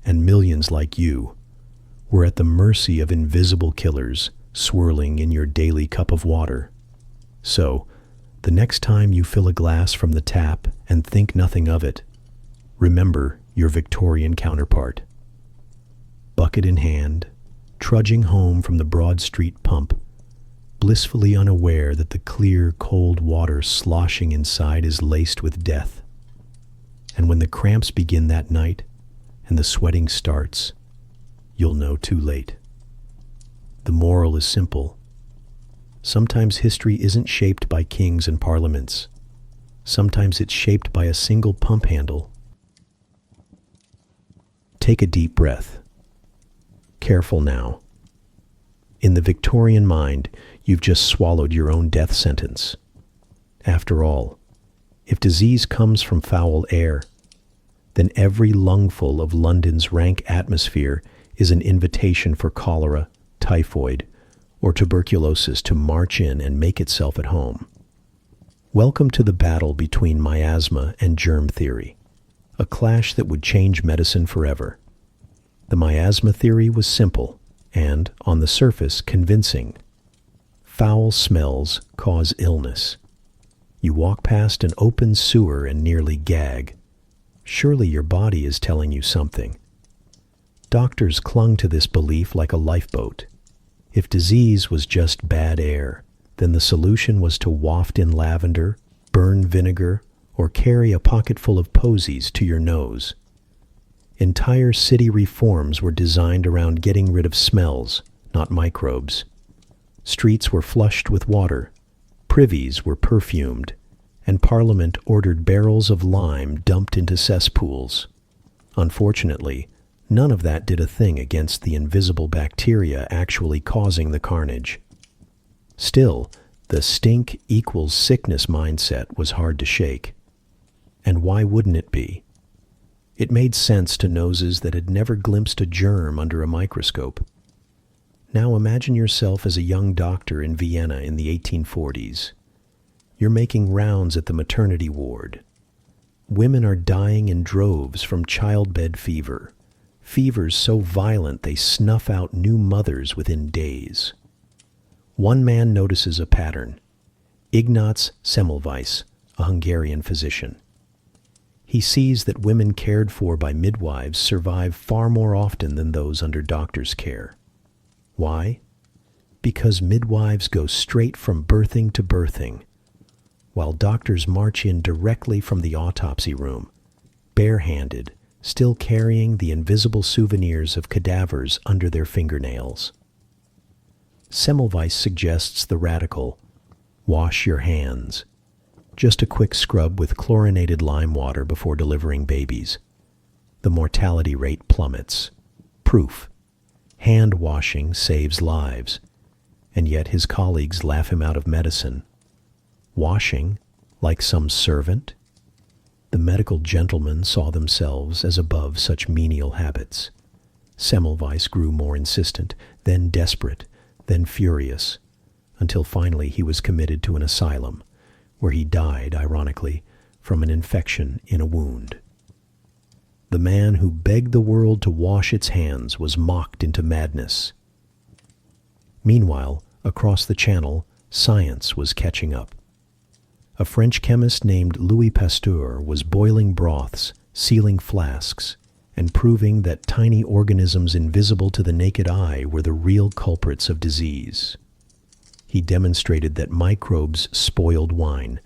Speaker 1: and millions like you, were at the mercy of invisible killers swirling in your daily cup of water. So, the next time you fill a glass from the tap and think nothing of it, remember your Victorian counterpart. Bucket in hand, trudging home from the Broad Street pump, blissfully unaware that the clear, cold water sloshing inside is laced with death. And when the cramps begin that night and the sweating starts, you'll know too late. The moral is simple. Sometimes history isn't shaped by kings and parliaments. Sometimes it's shaped by a single pump handle. Take a deep breath. Careful now. In the Victorian mind, you've just swallowed your own death sentence. After all, if disease comes from foul air, then every lungful of London's rank atmosphere is an invitation for cholera, typhoid, or tuberculosis to march in and make itself at home. Welcome to the battle between miasma and germ theory, a clash that would change medicine forever. The miasma theory was simple and, on the surface, convincing. Foul smells cause illness. You walk past an open sewer and nearly gag. Surely your body is telling you something. Doctors clung to this belief like a lifeboat. If disease was just bad air, then the solution was to waft in lavender, burn vinegar, or carry a pocketful of posies to your nose. Entire city reforms were designed around getting rid of smells, not microbes. Streets were flushed with water, privies were perfumed, and Parliament ordered barrels of lime dumped into cesspools. Unfortunately, none of that did a thing against the invisible bacteria actually causing the carnage. Still, the stink equals sickness mindset was hard to shake. And why wouldn't it be? It made sense to noses that had never glimpsed a germ under a microscope. Now imagine yourself as a young doctor in Vienna in the 1840s. You're making rounds at the maternity ward. Women are dying in droves from childbed fever. Fevers so violent they snuff out new mothers within days. One man notices a pattern. Ignaz Semmelweis, a Hungarian physician. He sees that women cared for by midwives survive far more often than those under doctors' care. Why? Because midwives go straight from birthing to birthing, while doctors march in directly from the autopsy room, barehanded, still carrying the invisible souvenirs of cadavers under their fingernails. Semmelweis suggests the radical, wash your hands. Just a quick scrub with chlorinated lime water before delivering babies. The mortality rate plummets. Proof. Hand washing saves lives. And yet his colleagues laugh him out of medicine. Washing, like some servant? The medical gentlemen saw themselves as above such menial habits. Semmelweis grew more insistent, then desperate, then furious, until finally he was committed to an asylum, where he died, ironically, from an infection in a wound. The man who begged the world to wash its hands was mocked into madness. Meanwhile, across the channel, science was catching up. A French chemist named Louis Pasteur was boiling broths, sealing flasks, and proving that tiny organisms invisible to the naked eye were the real culprits of disease. He demonstrated that microbes spoiled wine,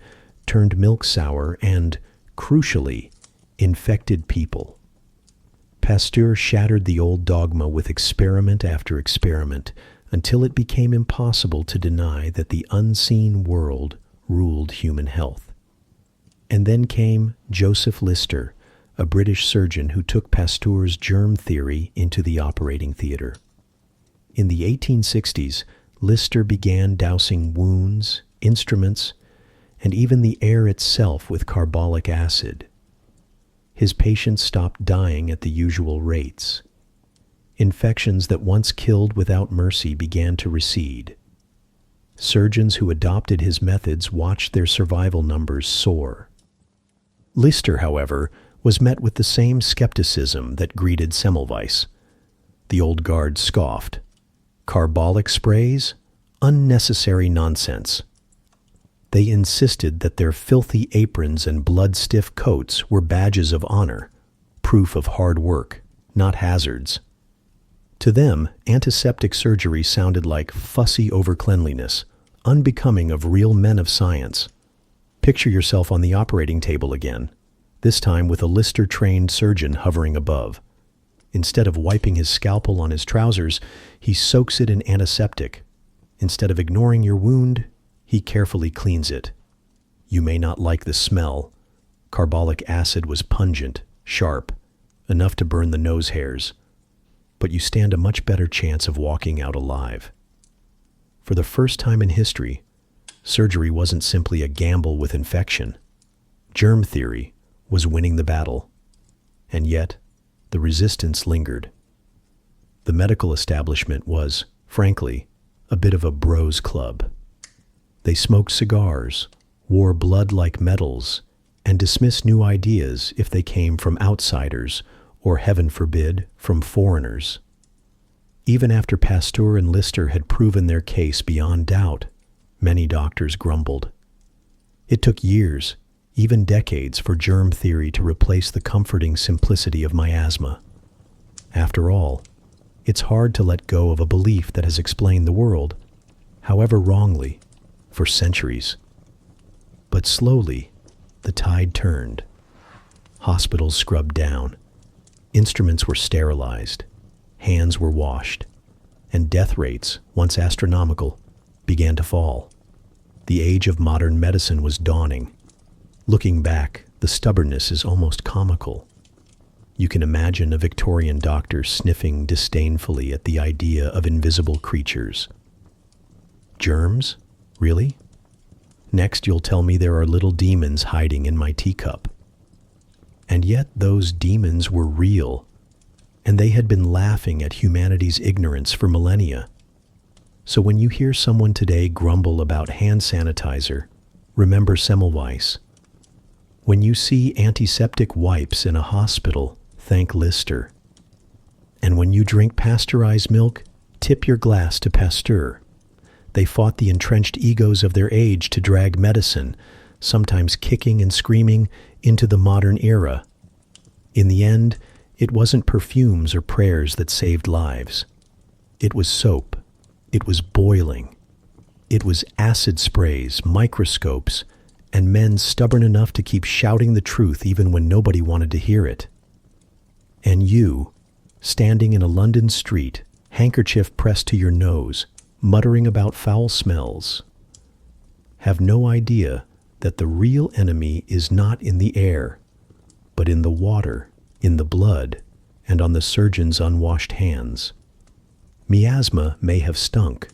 Speaker 1: turned milk sour, and, crucially, infected people. Pasteur shattered the old dogma with experiment after experiment until it became impossible to deny that the unseen world ruled human health. And then came Joseph Lister, a British surgeon who took Pasteur's germ theory into the operating theater. In the 1860s, Lister began dousing wounds, instruments, and even the air itself with carbolic acid. His patients stopped dying at the usual rates. Infections that once killed without mercy began to recede. Surgeons who adopted his methods watched their survival numbers soar. Lister, however, was met with the same skepticism that greeted Semmelweis. The old guard scoffed. Carbolic sprays? Unnecessary nonsense. They insisted that their filthy aprons and blood-stiff coats were badges of honor, proof of hard work, not hazards. To them, antiseptic surgery sounded like fussy overcleanliness, unbecoming of real men of science. Picture yourself on the operating table again, this time with a Lister-trained surgeon hovering above. Instead of wiping his scalpel on his trousers, he soaks it in antiseptic. Instead of ignoring your wound, he carefully cleans it. You may not like the smell. Carbolic acid was pungent, sharp, enough to burn the nose hairs. But you stand a much better chance of walking out alive. For the first time in history, surgery wasn't simply a gamble with infection. Germ theory was winning the battle. And yet, the resistance lingered. The medical establishment was, frankly, a bit of a bros club. They smoked cigars, wore blood-like metals, and dismissed new ideas if they came from outsiders or, heaven forbid, from foreigners. Even after Pasteur and Lister had proven their case beyond doubt, many doctors grumbled. It took years, even decades, for germ theory to replace the comforting simplicity of miasma. After all, it's hard to let go of a belief that has explained the world, however wrongly, for centuries. But slowly, the tide turned. Hospitals scrubbed down. Instruments were sterilized. Hands were washed. And death rates, once astronomical, began to fall. The age of modern medicine was dawning. Looking back, the stubbornness is almost comical. You can imagine a Victorian doctor sniffing disdainfully at the idea of invisible creatures. Germs? Really? Next, you'll tell me there are little demons hiding in my teacup. And yet those demons were real, and they had been laughing at humanity's ignorance for millennia. So when you hear someone today grumble about hand sanitizer, remember Semmelweis. When you see antiseptic wipes in a hospital, thank Lister. And when you drink pasteurized milk, tip your glass to Pasteur. They fought the entrenched egos of their age to drag medicine, sometimes kicking and screaming, into the modern era. In the end, it wasn't perfumes or prayers that saved lives. It was soap. It was boiling. It was acid sprays, microscopes, and men stubborn enough to keep shouting the truth even when nobody wanted to hear it. And you, standing in a London street, handkerchief pressed to your nose, muttering about foul smells, have no idea that the real enemy is not in the air, but in the water, in the blood, and on the surgeon's unwashed hands. Miasma may have stunk,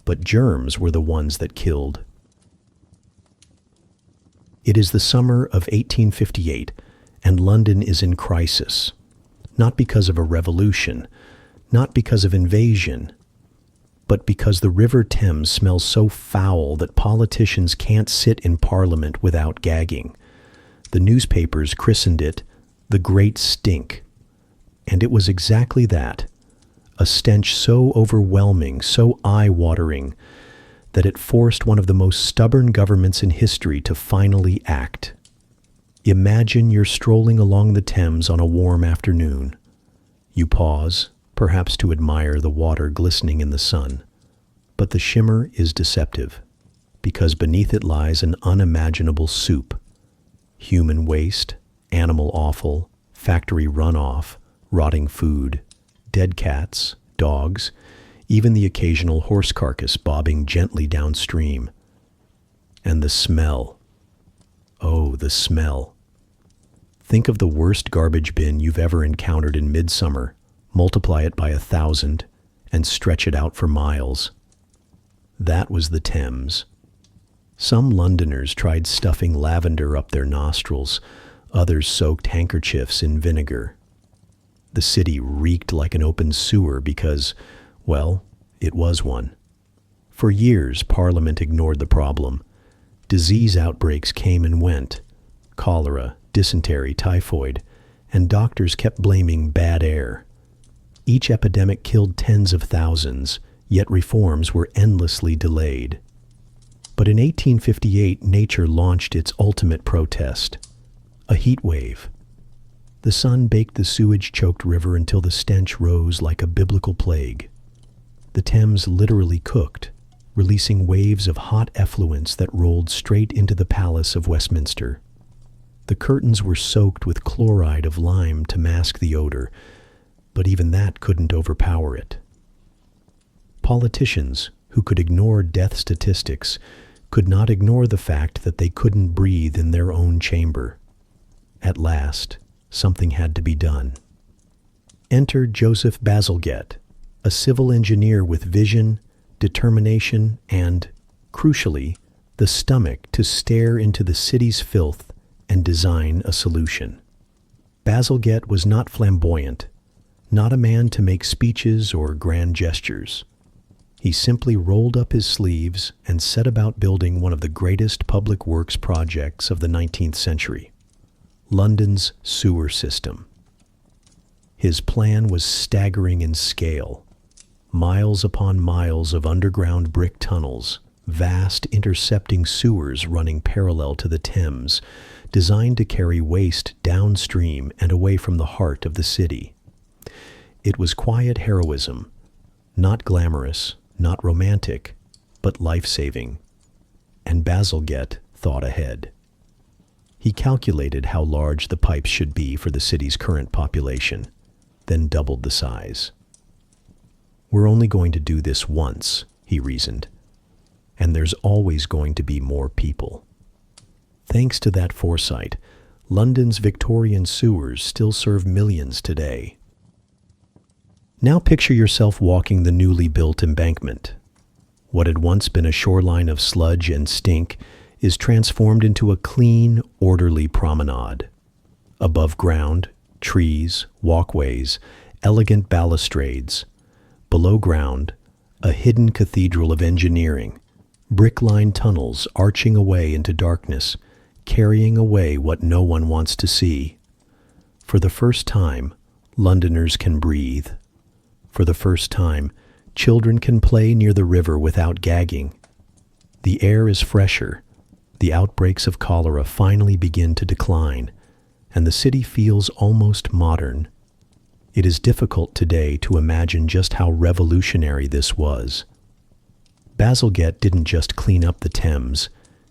Speaker 1: but germs were the ones that killed. It is the summer of 1858, and London is in crisis, not because of a revolution, not because of invasion, but because the River Thames smells so foul that politicians can't sit in Parliament without gagging. The newspapers christened it the Great Stink, and it was exactly that, a stench so overwhelming, so eye-watering, that it forced one of the most stubborn governments in history to finally act. Imagine you're strolling along the Thames on a warm afternoon. You pause, perhaps to admire the water glistening in the sun. But the shimmer is deceptive, because beneath it lies an unimaginable soup. Human waste, animal offal, factory runoff, rotting food, dead cats, dogs, even the occasional horse carcass bobbing gently downstream. And the smell. Oh, the smell. Think of the worst garbage bin you've ever encountered in midsummer, multiply it by 1,000, and stretch it out for miles. That was the Thames. Some Londoners tried stuffing lavender up their nostrils, others soaked handkerchiefs in vinegar. The city reeked like an open sewer because, well, it was one. For years, Parliament ignored the problem. Disease outbreaks came and went, cholera, dysentery, typhoid, and doctors kept blaming bad air. Each epidemic killed tens of thousands, yet reforms were endlessly delayed. But in 1858, nature launched its ultimate protest, a heat wave. The sun baked the sewage-choked river until the stench rose like a biblical plague. The Thames literally cooked, releasing waves of hot effluents that rolled straight into the Palace of Westminster. The curtains were soaked with chloride of lime to mask the odor, but even that couldn't overpower it. Politicians, who could ignore death statistics, could not ignore the fact that they couldn't breathe in their own chamber. At last, something had to be done. Enter Joseph Bazalgette, a civil engineer with vision, determination, and, crucially, the stomach to stare into the city's filth and design a solution. Bazalgette was not flamboyant, not a man to make speeches or grand gestures. He simply rolled up his sleeves and set about building one of the greatest public works projects of the 19th century, London's sewer system. His plan was staggering in scale. Miles upon miles of underground brick tunnels, vast intercepting sewers running parallel to the Thames, designed to carry waste downstream and away from the heart of the city. It was quiet heroism, not glamorous, not romantic, but life-saving. And Bazalgette thought ahead. He calculated how large the pipes should be for the city's current population, then doubled the size. We're only going to do this once, he reasoned, and there's always going to be more people. Thanks to that foresight, London's Victorian sewers still serve millions today. Now picture yourself walking the newly built embankment. What had once been a shoreline of sludge and stink is transformed into a clean, orderly promenade. Above ground, trees, walkways, elegant balustrades. Below ground, a hidden cathedral of engineering, brick-lined tunnels arching away into darkness, carrying away what no one wants to see. For the first time, Londoners can breathe. For the first time, children can play near the river without gagging. The air is fresher. The outbreaks of cholera finally begin to decline, and the city feels almost modern. It is difficult today to imagine just how revolutionary this was. Bazalgette didn't just clean up the Thames.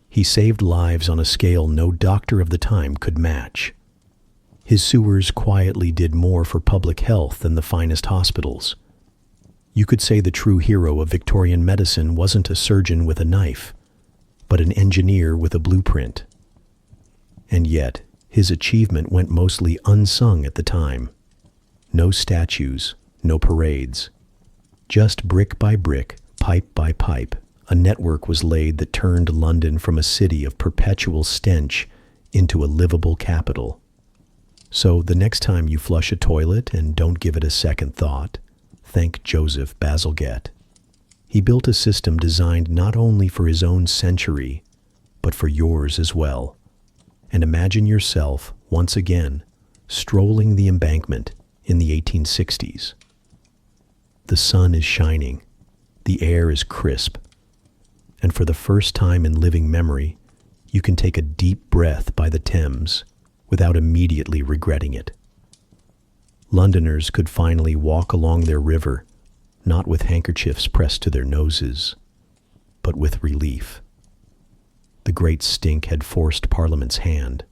Speaker 1: He saved lives on a scale no doctor of the time could match. His sewers quietly did more for public health than the finest hospitals. You could say the true hero of Victorian medicine wasn't a surgeon with a knife, but an engineer with a blueprint. And yet, his achievement went mostly unsung at the time. No statues, no parades. Just brick by brick, pipe by pipe, a network was laid that turned London from a city of perpetual stench into a livable capital. So the next time you flush a toilet and don't give it a second thought, thank Joseph Bazalgette. He built a system designed not only for his own century, but for yours as well. And imagine yourself, once again, strolling the embankment in the 1860s. The sun is shining, the air is crisp, and for the first time in living memory, you can take a deep breath by the Thames without immediately regretting it. Londoners could finally walk along their river, not with handkerchiefs pressed to their noses, but with relief. The great stink had forced Parliament's hand,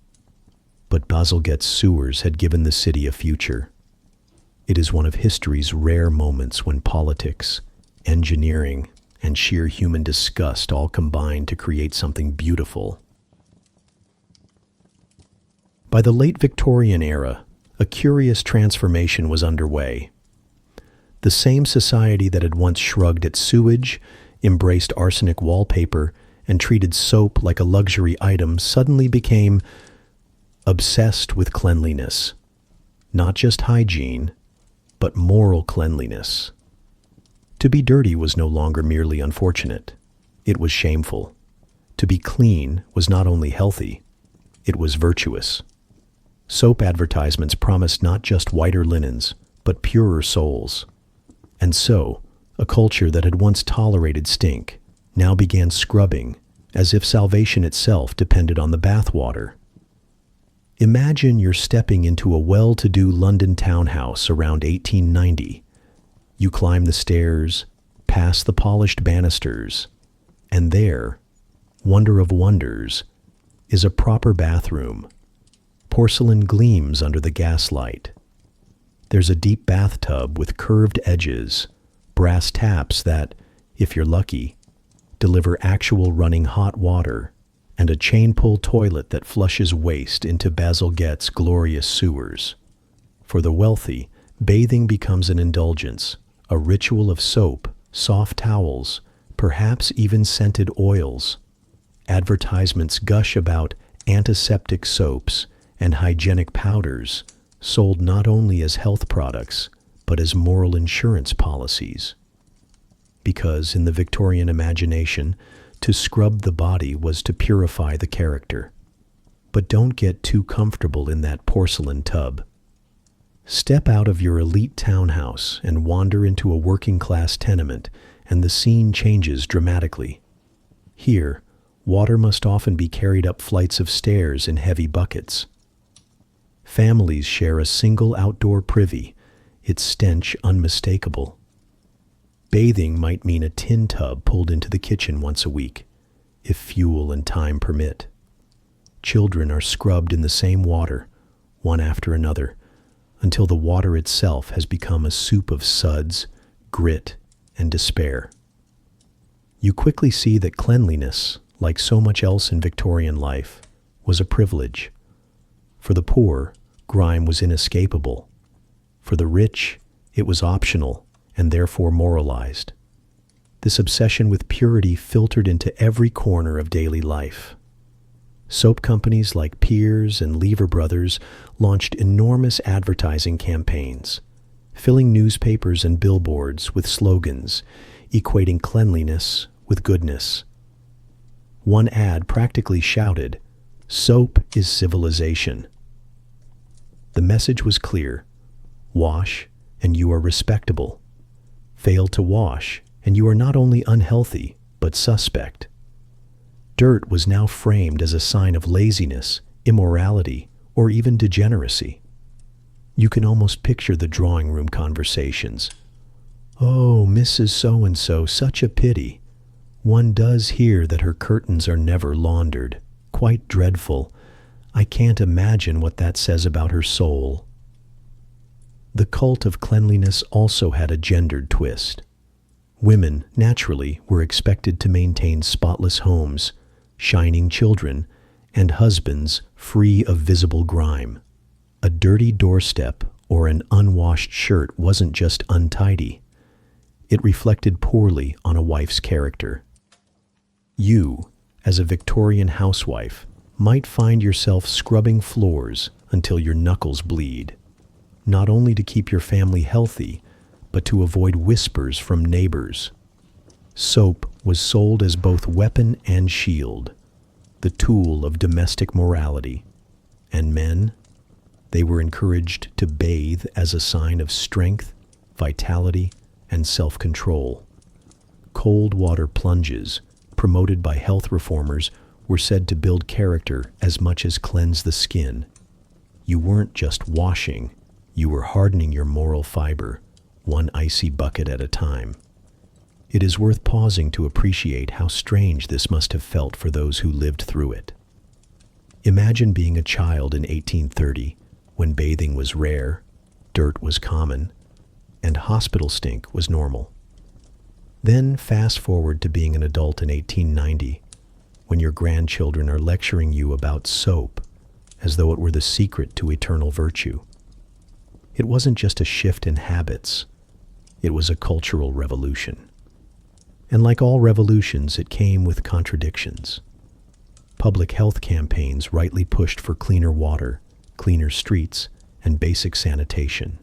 Speaker 1: but Bazalgette's sewers had given the city a future. It is one of history's rare moments when politics, engineering, and sheer human disgust all combine to create something beautiful. By the late Victorian era, a curious transformation was underway. The same society that had once shrugged at sewage, embraced arsenic wallpaper, and treated soap like a luxury item suddenly became obsessed with cleanliness. Not just hygiene, but moral cleanliness. To be dirty was no longer merely unfortunate. It was shameful. To be clean was not only healthy, it was virtuous. Soap advertisements promised not just whiter linens, but purer souls. And so, a culture that had once tolerated stink now began scrubbing, as if salvation itself depended on the bathwater. Imagine you're stepping into a well-to-do London townhouse around 1890. You climb the stairs, pass the polished banisters, and there, wonder of wonders, is a proper bathroom. Porcelain gleams under the gaslight. There's a deep bathtub with curved edges, brass taps that, if you're lucky, deliver actual running hot water, and a chain-pull toilet that flushes waste into Bazalgette's glorious sewers. For the wealthy, bathing becomes an indulgence, a ritual of soap, soft towels, perhaps even scented oils. Advertisements gush about antiseptic soaps and hygienic powders, sold not only as health products, but as moral insurance policies. because in the Victorian imagination, to scrub the body was to purify the character. But don't get too comfortable in that porcelain tub. Step out of your elite townhouse and wander into a working-class tenement, and the scene changes dramatically. Here, water must often be carried up flights of stairs in heavy buckets. Families share a single outdoor privy, its stench unmistakable. Bathing might mean a tin tub pulled into the kitchen once a week, if fuel and time permit. Children are scrubbed in the same water, one after another, until the water itself has become a soup of suds, grit, and despair. You quickly see that cleanliness, like so much else in Victorian life, was a privilege. For the poor, grime was inescapable. For the rich, it was optional and therefore moralized. This obsession with purity filtered into every corner of daily life. Soap companies like Piers and Lever Brothers launched enormous advertising campaigns, filling newspapers and billboards with slogans equating cleanliness with goodness. One ad practically shouted, "Soap is civilization." The message was clear: wash and you are respectable. Fail to wash and you are not only unhealthy, but suspect. Dirt was now framed as a sign of laziness, immorality, or even degeneracy. You can almost picture the drawing room conversations. "Oh, Mrs. So-and-so, such a pity. One does hear that her curtains are never laundered. Quite dreadful. I can't imagine what that says about her soul." The cult of cleanliness also had a gendered twist. Women, naturally, were expected to maintain spotless homes, shining children, and husbands free of visible grime. A dirty doorstep or an unwashed shirt wasn't just untidy. It reflected poorly on a wife's character. You, as a Victorian housewife, might find yourself scrubbing floors until your knuckles bleed, not only to keep your family healthy, but to avoid whispers from neighbors. Soap was sold as both weapon and shield, the tool of domestic morality. And men, they were encouraged to bathe as a sign of strength, vitality, and self-control. Cold water plunges, promoted by health reformers, were said to build character as much as cleanse the skin. You weren't just washing, you were hardening your moral fiber, one icy bucket at a time. It is worth pausing to appreciate how strange this must have felt for those who lived through it. Imagine being a child in 1830, when bathing was rare, dirt was common, and hospital stink was normal. Then fast forward to being an adult in 1890, when your grandchildren are lecturing you about soap as though it were the secret to eternal virtue. It wasn't just a shift in habits, it was a cultural revolution. And like all revolutions, it came with contradictions. Public health campaigns rightly pushed for cleaner water, cleaner streets, and basic sanitation.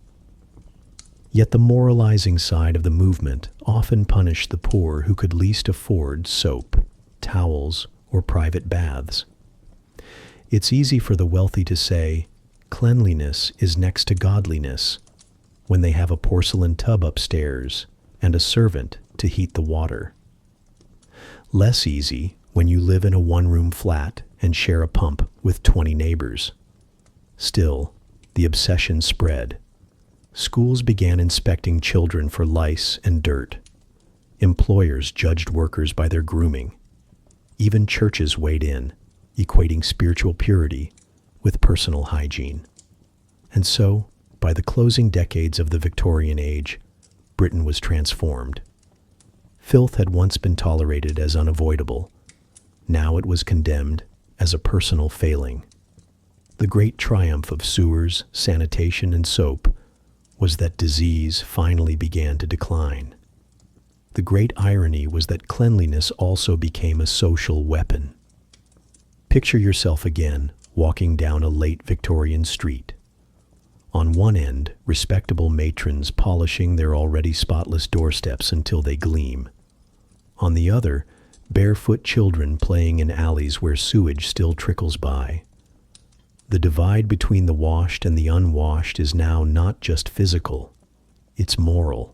Speaker 1: Yet the moralizing side of the movement often punished the poor who could least afford soap, towels, or private baths. It's easy for the wealthy to say, cleanliness is next to godliness, when they have a porcelain tub upstairs and a servant to heat the water. Less easy when you live in a one-room flat and share a pump with 20 neighbors. Still, the obsession spread. Schools began inspecting children for lice and dirt. Employers judged workers by their grooming. Even churches weighed in, equating spiritual purity with personal hygiene. And so, by the closing decades of the Victorian age, Britain was transformed. Filth had once been tolerated as unavoidable. Now it was condemned as a personal failing. The great triumph of sewers, sanitation, and soap was that disease finally began to decline. The great irony was that cleanliness also became a social weapon. Picture yourself again walking down a late Victorian street. On one end, respectable matrons polishing their already spotless doorsteps until they gleam. On the other, barefoot children playing in alleys where sewage still trickles by. The divide between the washed and the unwashed is now not just physical, it's moral.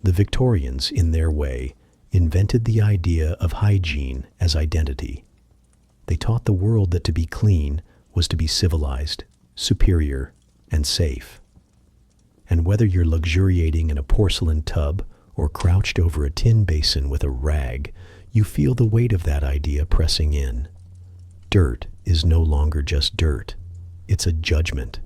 Speaker 1: The Victorians, in their way, invented the idea of hygiene as identity. They taught the world that to be clean was to be civilized, superior, and safe. And whether you're luxuriating in a porcelain tub or crouched over a tin basin with a rag, you feel the weight of that idea pressing in. Dirt is no longer just dirt. It's a judgment.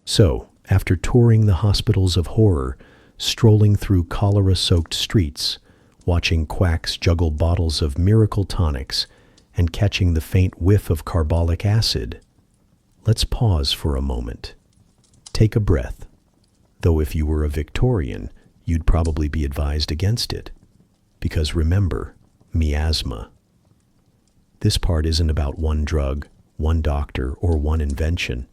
Speaker 1: So, after touring the hospitals of horror, strolling through cholera-soaked streets, watching quacks juggle bottles of miracle tonics, and catching the faint whiff of carbolic acid, let's pause for a moment. Take a breath. Though if you were a Victorian, you'd probably be advised against it. Because remember, miasma. This part isn't about one drug, one doctor, or one invention.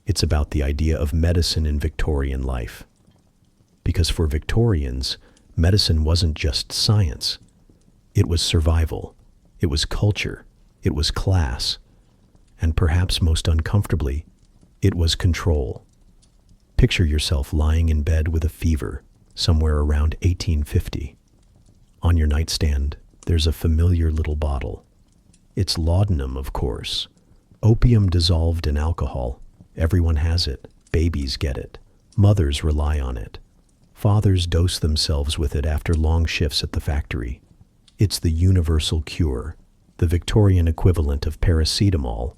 Speaker 1: It's about the idea of medicine in Victorian life. Because for Victorians, medicine wasn't just science. It was survival. It was culture. It was class. And perhaps most uncomfortably, it was control. Picture yourself lying in bed with a fever, somewhere around 1850. On your nightstand, there's a familiar little bottle. It's laudanum, of course. Opium dissolved in alcohol. Everyone has it. Babies get it. Mothers rely on it. Fathers dose themselves with it after long shifts at the factory. It's the universal cure, the Victorian equivalent of paracetamol.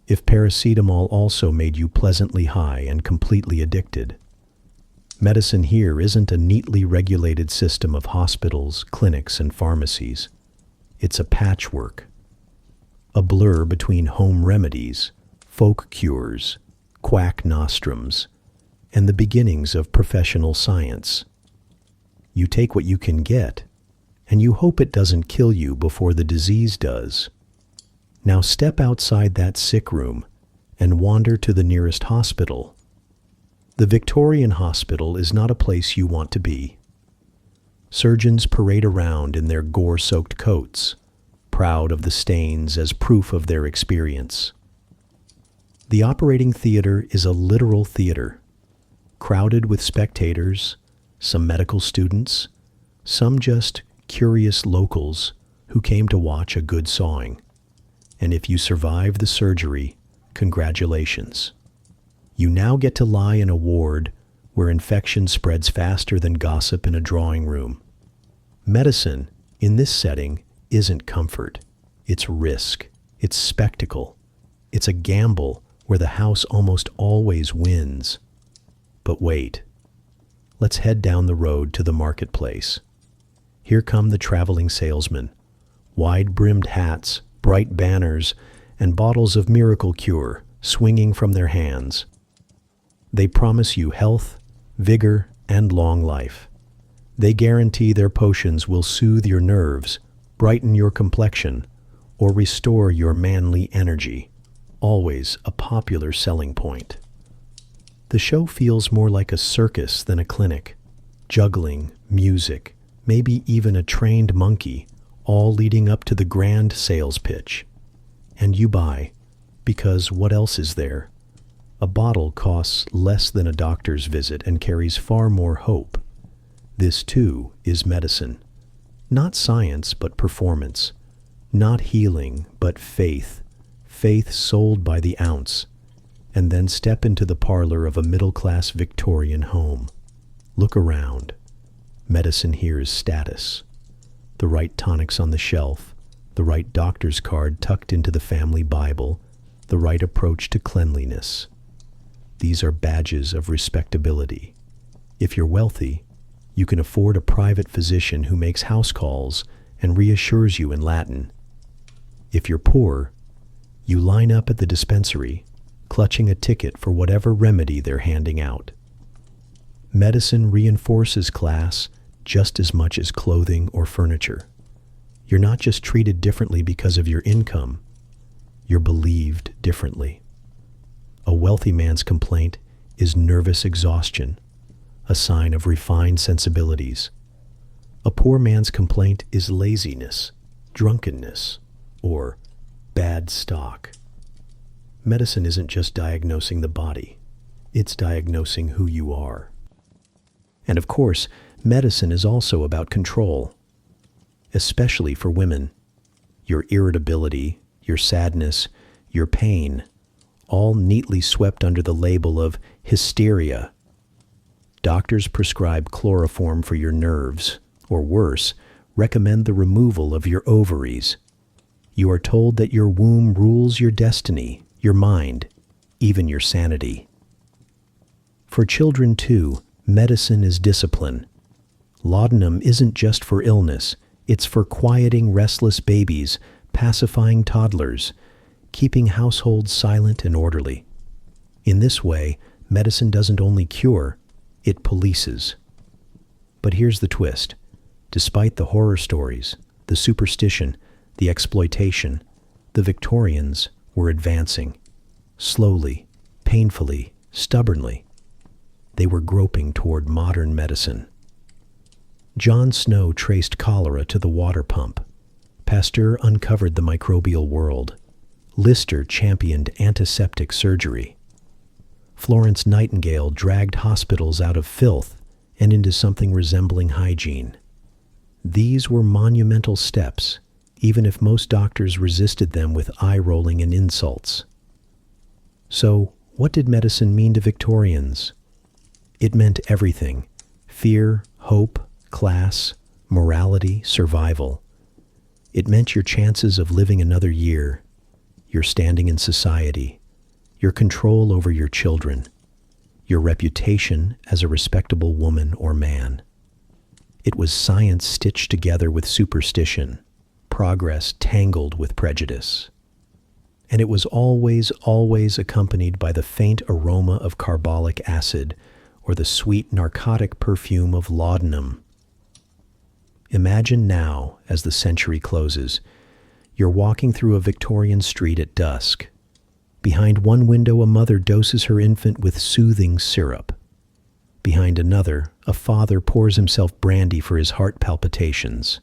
Speaker 1: If paracetamol also made you pleasantly high and completely addicted. Medicine here isn't a neatly regulated system of hospitals, clinics, and pharmacies. It's a patchwork. A blur between home remedies, folk cures, quack nostrums, and the beginnings of professional science. You take what you can get, and you hope it doesn't kill you before the disease does. Now step outside that sick room and wander to the nearest hospital. The Victorian hospital is not a place you want to be. Surgeons parade around in their gore-soaked coats, proud of the stains as proof of their experience. The operating theater is a literal theater, crowded with spectators, some medical students, some just curious locals who came to watch a good sawing. And if you survive the surgery, congratulations. You now get to lie in a ward where infection spreads faster than gossip in a drawing room. Medicine, in this setting, isn't comfort. It's risk. It's spectacle. It's a gamble where the house almost always wins. But wait. Let's head down the road to the marketplace. Here come the traveling salesmen. Wide-brimmed hats, bright banners, and bottles of miracle cure swinging from their hands. They promise you health, vigor, and long life. They guarantee their potions will soothe your nerves, brighten your complexion, or restore your manly energy, always a popular selling point. The show feels more like a circus than a clinic. Juggling, music, maybe even a trained monkey, all leading up to the grand sales pitch. And you buy, because what else is there? A bottle costs less than a doctor's visit and carries far more hope. This, too, is medicine. Not science, but performance. Not healing, but faith. Faith sold by the ounce. And then step into the parlor of a middle-class Victorian home. Look around. Medicine here is status. The right tonics on the shelf, the right doctor's card tucked into the family Bible, the right approach to cleanliness. These are badges of respectability. If you're wealthy, you can afford a private physician who makes house calls and reassures you in Latin. If you're poor, you line up at the dispensary, clutching a ticket for whatever remedy they're handing out. Medicine reinforces class just as much as clothing or furniture. You're not just treated differently because of your income. you're believed differently. A wealthy man's complaint is nervous exhaustion, a sign of refined sensibilities. A poor man's complaint is laziness, drunkenness, or bad stock. Medicine isn't just diagnosing the body, it's diagnosing who you are. And of course, medicine is also about control, especially for women. Your irritability, your sadness, your pain, all neatly swept under the label of hysteria. Doctors prescribe chloroform for your nerves, or worse, recommend the removal of your ovaries. You are told that your womb rules your destiny, your mind, even your sanity. For children, too, medicine is discipline. Laudanum isn't just for illness, it's for quieting restless babies, pacifying toddlers, keeping households silent and orderly. In this way, medicine doesn't only cure, it polices. But here's the twist. Despite the horror stories, the superstition, the exploitation, the Victorians were advancing. Slowly, painfully, stubbornly. They were groping toward modern medicine. John Snow traced cholera to the water pump. Pasteur uncovered the microbial world. Lister championed antiseptic surgery. Florence Nightingale dragged hospitals out of filth and into something resembling hygiene. These were monumental steps, even if most doctors resisted them with eye-rolling and insults. So, what did medicine mean to Victorians? It meant everything: fear, hope, class, morality, survival. It meant your chances of living another year, your standing in society, your control over your children, your reputation as a respectable woman or man. It was science stitched together with superstition, progress tangled with prejudice. And it was always, always accompanied by the faint aroma of carbolic acid or the sweet narcotic perfume of laudanum. Imagine now, as the century closes, you're walking through a Victorian street at dusk. Behind one window, a mother doses her infant with soothing syrup. Behind another, a father pours himself brandy for his heart palpitations.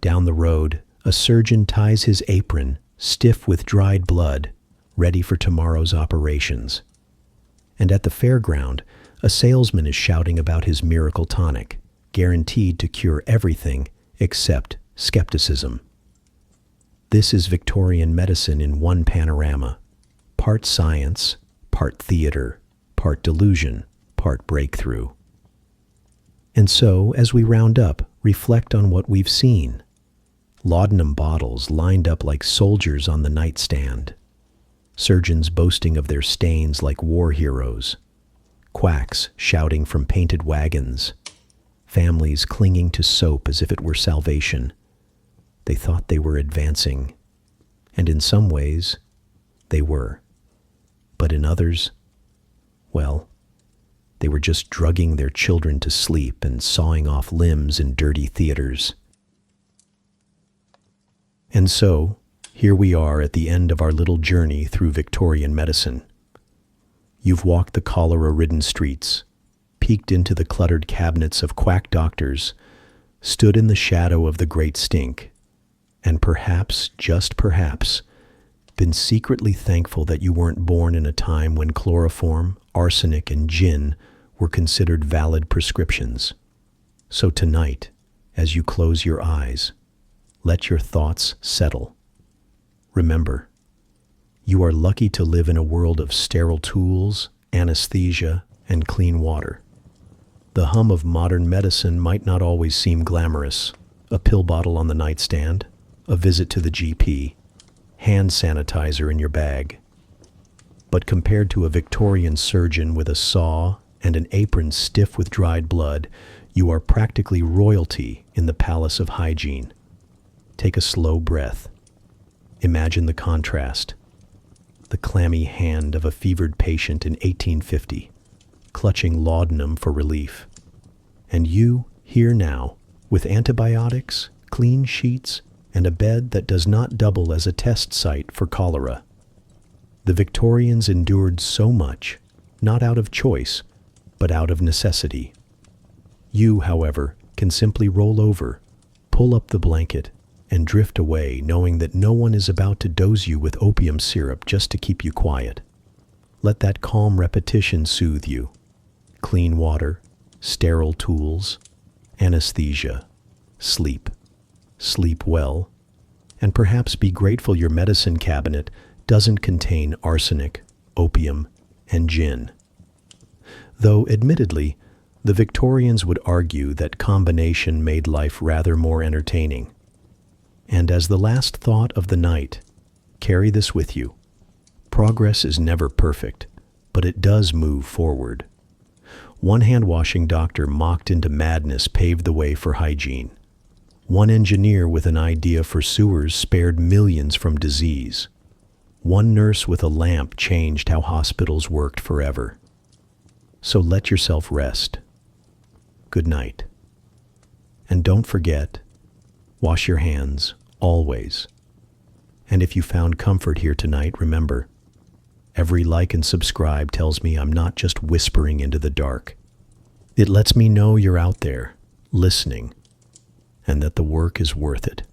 Speaker 1: Down the road, a surgeon ties his apron, stiff with dried blood, ready for tomorrow's operations. And at the fairground, a salesman is shouting about his miracle tonic, guaranteed to cure everything except skepticism. This is Victorian medicine in one panorama. Part science, part theater, part delusion, part breakthrough. And so, as we round up, reflect on what we've seen. Laudanum bottles lined up like soldiers on the nightstand. Surgeons boasting of their stains like war heroes. Quacks shouting from painted wagons. Families clinging to soap as if it were salvation. They thought they were advancing. And in some ways, they were. But in others, well, they were just drugging their children to sleep and sawing off limbs in dirty theaters. And so, here we are at the end of our little journey through Victorian medicine. You've walked the cholera-ridden streets, peeked into the cluttered cabinets of quack doctors, stood in the shadow of the great stink, and perhaps, just perhaps, been secretly thankful that you weren't born in a time when chloroform, arsenic, and gin were considered valid prescriptions. So tonight, as you close your eyes, let your thoughts settle. Remember, you are lucky to live in a world of sterile tools, anesthesia, and clean water. The hum of modern medicine might not always seem glamorous. A pill bottle on the nightstand, a visit to the GP, hand sanitizer in your bag. But compared to a Victorian surgeon with a saw and an apron stiff with dried blood, you are practically royalty in the palace of hygiene. Take a slow breath. Imagine the contrast. The clammy hand of a fevered patient in 1850, clutching laudanum for relief. And you, here now, with antibiotics, clean sheets, and a bed that does not double as a test site for cholera. The Victorians endured so much, not out of choice, but out of necessity. You, however, can simply roll over, pull up the blanket, and drift away knowing that no one is about to dose you with opium syrup just to keep you quiet. Let that calm repetition soothe you. Clean water, sterile tools, anesthesia, sleep. Sleep well, and perhaps be grateful your medicine cabinet doesn't contain arsenic, opium, and gin. Though, admittedly, the Victorians would argue that combination made life rather more entertaining. And as the last thought of the night, carry this with you. Progress is never perfect, but it does move forward. One hand-washing doctor mocked into madness paved the way for hygiene. One engineer with an idea for sewers spared millions from disease. One nurse with a lamp changed how hospitals worked forever. So let yourself rest. Good night. And don't forget, wash your hands, always. And if you found comfort here tonight, remember, every like and subscribe tells me I'm not just whispering into the dark. It lets me know you're out there, listening, and that the work is worth it.